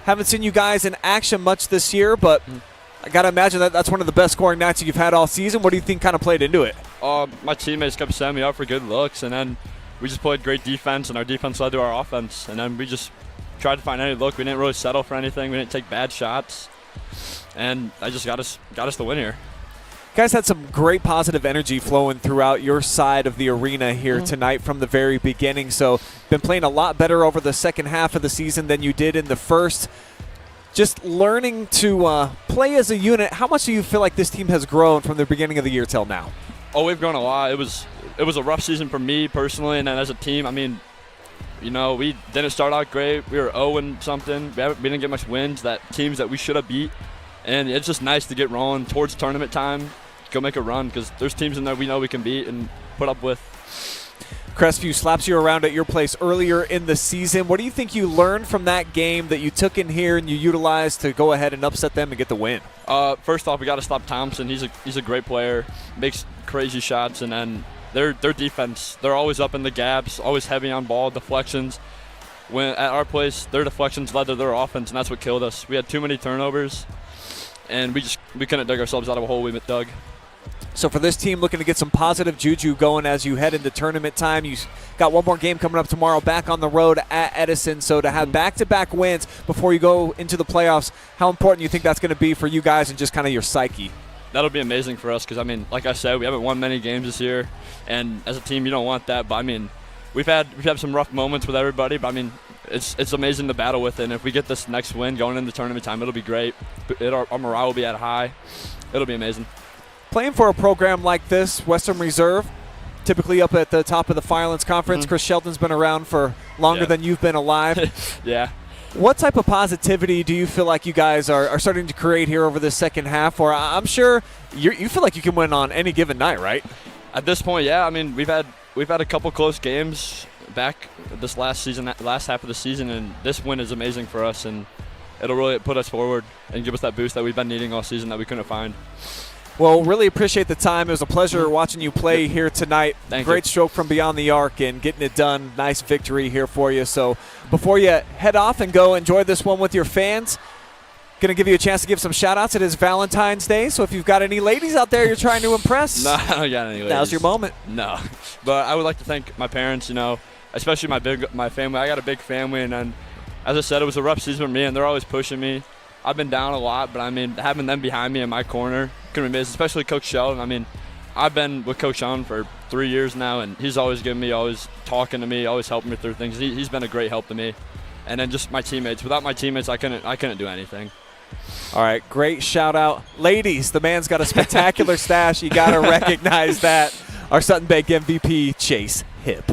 Haven't seen you guys in action much this year, but I got to imagine that that's one of the best scoring nights you've had all season. What do you think kind of played into it? My teammates kept setting me up for good looks, and then we just played great defense, and our defense led to our offense. And then we just tried to find any look. We didn't really settle for anything. We didn't take bad shots, and I just got us the win here. You guys had some great positive energy flowing throughout your side of the arena here tonight from the very beginning. So been playing a lot better over the second half of the season than you did in the first. Just learning to play as a unit, how much do you feel like this team has grown from the beginning of the year till now? Oh, we've grown a lot. It was a rough season for me personally, and then as a team, I mean, you know, we didn't start out great. We were 0-something. We didn't get much wins. Teams that we should have beat. And it's just nice to get rolling towards tournament time, go make a run, because there's teams in there we know we can beat and put up with. Crestview slaps you around at your place earlier in the season. What do you think you learned from that game that you took in here and you utilized to go ahead and upset them and get the win? First off, we got to stop Thompson. He's a great player, makes crazy shots, and then their defense, they're always up in the gaps, always heavy on ball, deflections. When at our place, their deflections led to their offense, and that's what killed us. We had too many turnovers, and we couldn't dig ourselves out of a hole we dug. So for this team, looking to get some positive juju going as you head into tournament time. You got one more game coming up tomorrow, back on the road at Edison. So to have back-to-back wins before you go into the playoffs, how important do you think that's going to be for you guys and just kind of your psyche? That'll be amazing for us because, I mean, like I said, we haven't won many games this year. And as a team, you don't want that. But, I mean, we've had some rough moments with everybody. But, I mean, it's amazing to battle with it. And if we get this next win going into tournament time, it'll be great. Our morale will be at high. It'll be amazing. Playing for a program like this, Western Reserve, typically up at the top of the Firelands Conference. Chris Shelton's been around for longer than you've been alive. Yeah. What type of positivity do you feel like you guys are starting to create here over the second half? Or I'm sure you feel like you can win on any given night, right? At this point, yeah. I mean, we've had a couple close games back this last half of the season, and this win is amazing for us, and it'll really put us forward and give us that boost that we've been needing all season that we couldn't find. Well, really appreciate the time. It was a pleasure watching you play here tonight. Great stroke from beyond the arc and getting it done. Nice victory here for you. So before you head off and go enjoy this one with your fans, going to give you a chance to give some shout-outs. It is Valentine's Day, so if you've got any ladies out there you're trying to impress, no, I don't got any ladies. Now's your moment. No, but I would like to thank my parents, you know, especially my family. I got a big family, and then, as I said, it was a rough season for me, and they're always pushing me. I've been down a lot, but, I mean, having them behind me in my corner couldn't be missed, especially Coach Sheldon. I mean, I've been with Coach Sheldon for 3 years now, and he's always giving me, always talking to me, always helping me through things. He's been a great help to me. And then just my teammates. Without my teammates, I couldn't do anything. All right, great shout-out. Ladies, the man's got a spectacular stash. You got to recognize that. Our Sutton Bank MVP, Chase Hip.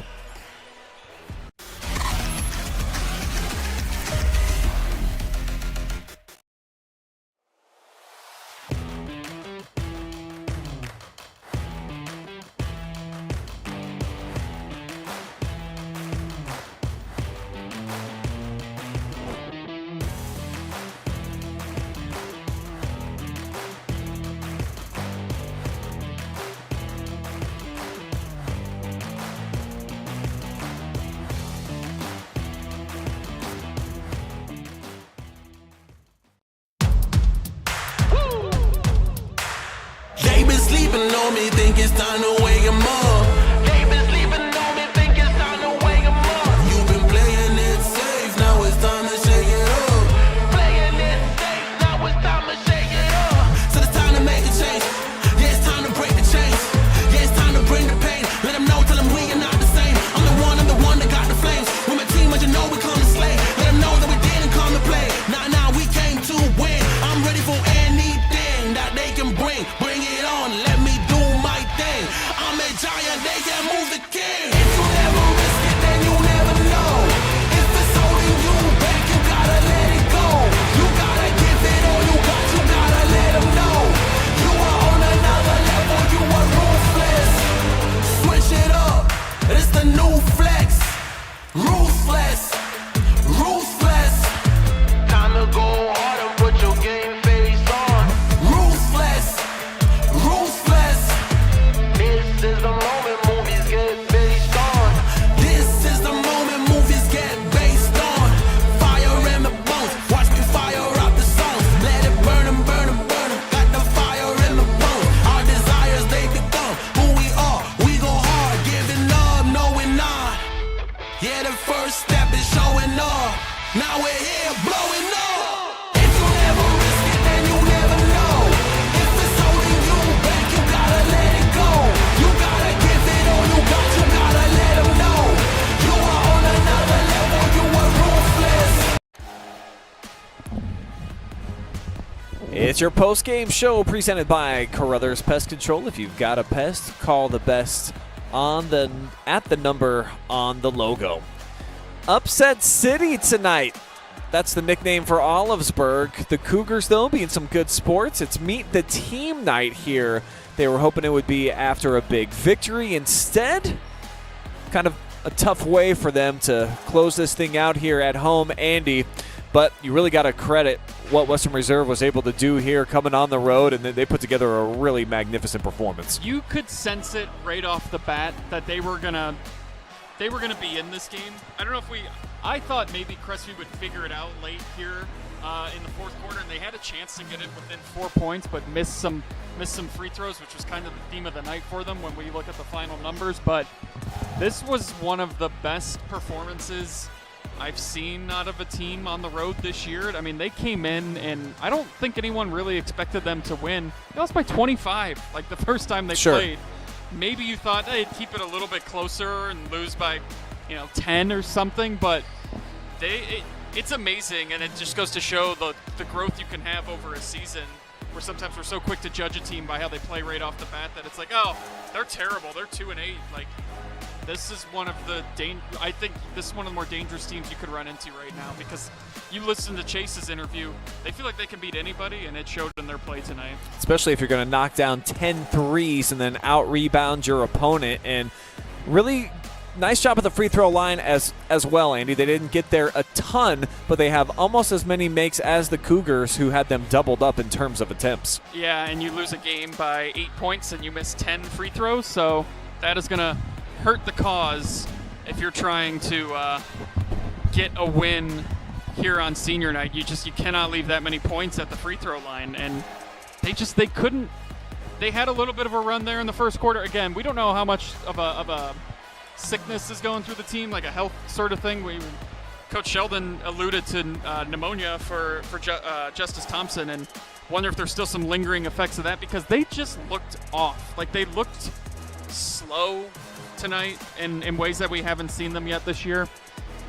Sleeping on me, think it's time to wake 'em up. They been sleeping on me, think it's time to wake 'em up. You've been playing it safe, now it's time to shake it up. Playing it safe, now it's time to shake it up. So it's time to make a change. Yeah, it's time to break the chains. Yeah, it's time to bring the pain. Let them know, tell them we are not the same. I'm the one that got the flames. With my team, as you know, we come to slay. Let them know that we didn't come to play. Nah, we came to win. I'm ready for anything that they can bring. Bring it on, let me do my thing. I'm a giant, they can move the king. If you never risk it, then you never know. If it's holding you back, you gotta let it go. You gotta give it all you gotta let them know. You are on another level, you are ruthless. Switch it up, it's the new flex. Ruthless, ruthless. Time to go hard and put your game face on. Ruthless, ruthless. Now we're here blowing up. If you never risk it, then you never know. If it's holding you back, you gotta let it go. You gotta give it all you got, you gotta let them know. You are on another level, you are ruthless. It's your post-game show presented by Carothers Pest Control. If you've got a pest, call the best at the number on the logo. Upset City tonight. That's the nickname for Olivesburg. The Cougars, though, being some good sports. It's meet the team night here. They were hoping it would be after a big victory. Instead, kind of a tough way for them to close this thing out here at home, Andy. But you really got to credit what Western Reserve was able to do here coming on the road, and they put together a really magnificent performance. You could sense it right off the bat that they were gonna be in this game. I don't know if I thought maybe Crestview would figure it out late here in the fourth quarter, and they had a chance to get it within 4 points, but missed some free throws, which was kind of the theme of the night for them when we look at the final numbers. But this was one of the best performances I've seen out of a team on the road this year. I mean, they came in, and I don't think anyone really expected them to win. They lost by 25, like the first time they played. Maybe you thought they'd keep it a little bit closer and lose by, 10 or something, but it's amazing, and it just goes to show the growth you can have over a season, where sometimes we're so quick to judge a team by how they play right off the bat that it's like, oh, they're terrible, they're 2-8. Like, this is one of the I think this is one of the more dangerous teams you could run into right now, because you listen to Chase's interview, they feel like they can beat anybody, and it showed in their play tonight. Especially if you're going to knock down 10 threes and then out-rebound your opponent. And really nice job at the free throw line as well, Andy. They didn't get there a ton, but they have almost as many makes as the Cougars, who had them doubled up in terms of attempts. Yeah, and you lose a game by 8 points and you miss 10 free throws, so that is going to hurt the cause if you're trying to get a win here on senior night. You cannot leave that many points at the free throw line, and they couldn't. They had a little bit of a run there in the first quarter. Again, we don't know how much of a sickness is going through the team, like a health sort of thing. Coach Sheldon alluded to pneumonia for Justice Thompson, and wonder if there's still some lingering effects of that, because they just looked off. Like, they looked slow tonight in ways that we haven't seen them yet this year.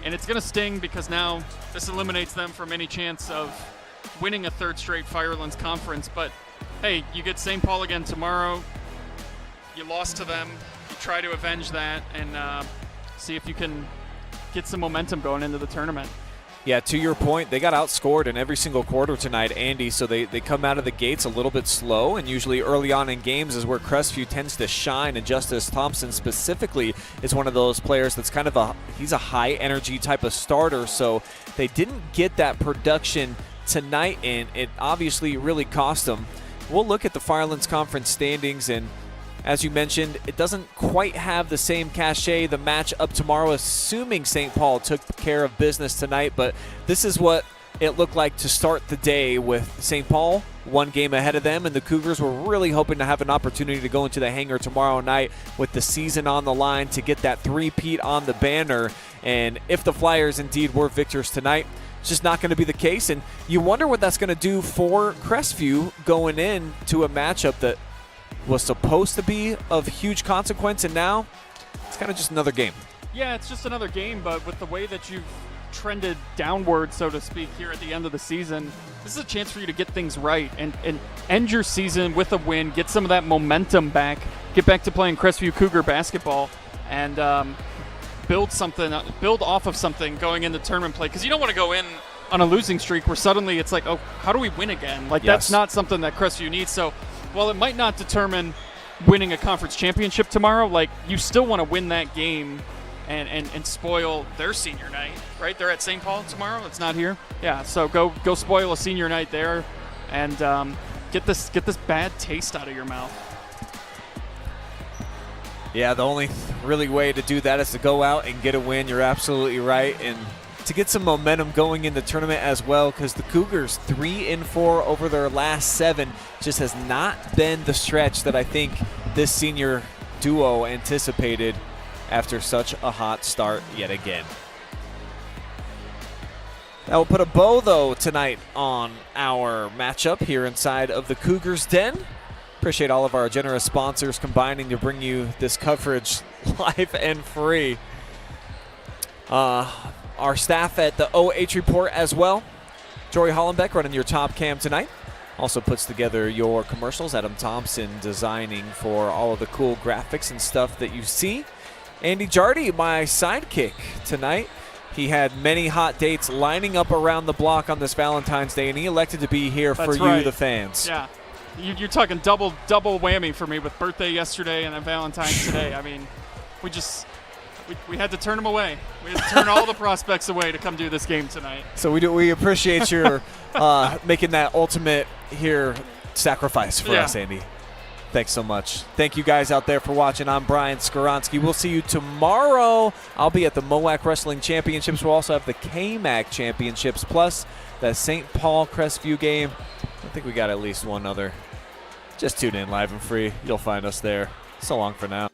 And it's going to sting, because now this eliminates them from any chance of winning a third straight Firelands conference. But, hey, you get St. Paul again tomorrow. You lost to them. You try to avenge that and see if you can get some momentum going into the tournament. Yeah, to your point, they got outscored in every single quarter tonight, Andy, so they come out of the gates a little bit slow, and usually early on in games is where Crestview tends to shine, and Justice Thompson specifically is one of those players that's kind of he's a high-energy type of starter, so they didn't get that production tonight, and it obviously really cost them. We'll look at the Firelands Conference standings, and as you mentioned, it doesn't quite have the same cachet. The match up tomorrow, assuming St. Paul took care of business tonight. But this is what it looked like to start the day, with St. Paul one game ahead of them. And the Cougars were really hoping to have an opportunity to go into the hangar tomorrow night with the season on the line to get that three-peat on the banner. And if the Flyers indeed were victors tonight, it's just not going to be the case. And you wonder what that's going to do for Crestview going into a matchup that was supposed to be of huge consequence, and now it's kind of just another game. Yeah, it's just another game, but with the way that you've trended downward, so to speak, here at the end of the season, this is a chance for you to get things right and end your season with a win, get some of that momentum back, get back to playing Crestview Cougar basketball, and build off of something going into tournament play, because you don't want to go in on a losing streak where suddenly it's like, oh, how do we win again? Like, That's not something that Crestview needs. So while it might not determine winning a conference championship tomorrow, like, you still want to win that game and spoil their senior night, right? They're at St. Paul tomorrow. It's not here. Yeah, so go spoil a senior night there, and get this bad taste out of your mouth. Yeah, the only really way to do that is to go out and get a win. You're absolutely right, and to get some momentum going in the tournament as well, because the Cougars 3-4 over their last 7 just has not been the stretch that I think this senior duo anticipated after such a hot start yet again. That will put a bow, though, tonight on our matchup here inside of the Cougars Den. Appreciate all of our generous sponsors combining to bring you this coverage live and free. Our staff at the OH Report as well. Jory Hollenbeck running your top cam tonight. Also puts together your commercials. Adam Thompson designing for all of the cool graphics and stuff that you see. Andy Jardy, my sidekick tonight. He had many hot dates lining up around the block on this Valentine's Day, and he elected to be here for you, the fans. Yeah. You're talking double whammy for me with birthday yesterday and then Valentine's today. I mean, we had to turn them away. We had to turn all the prospects away to come do this game tonight. So we appreciate your making that ultimate here sacrifice for us, Andy. Thanks so much. Thank you guys out there for watching. I'm Brian Skoronsky. We'll see you tomorrow. I'll be at the MOAC Wrestling Championships. We'll also have the KMAC Championships, plus the St. Paul Crestview game. I think we got at least one other. Just tune in live and free. You'll find us there. So long for now.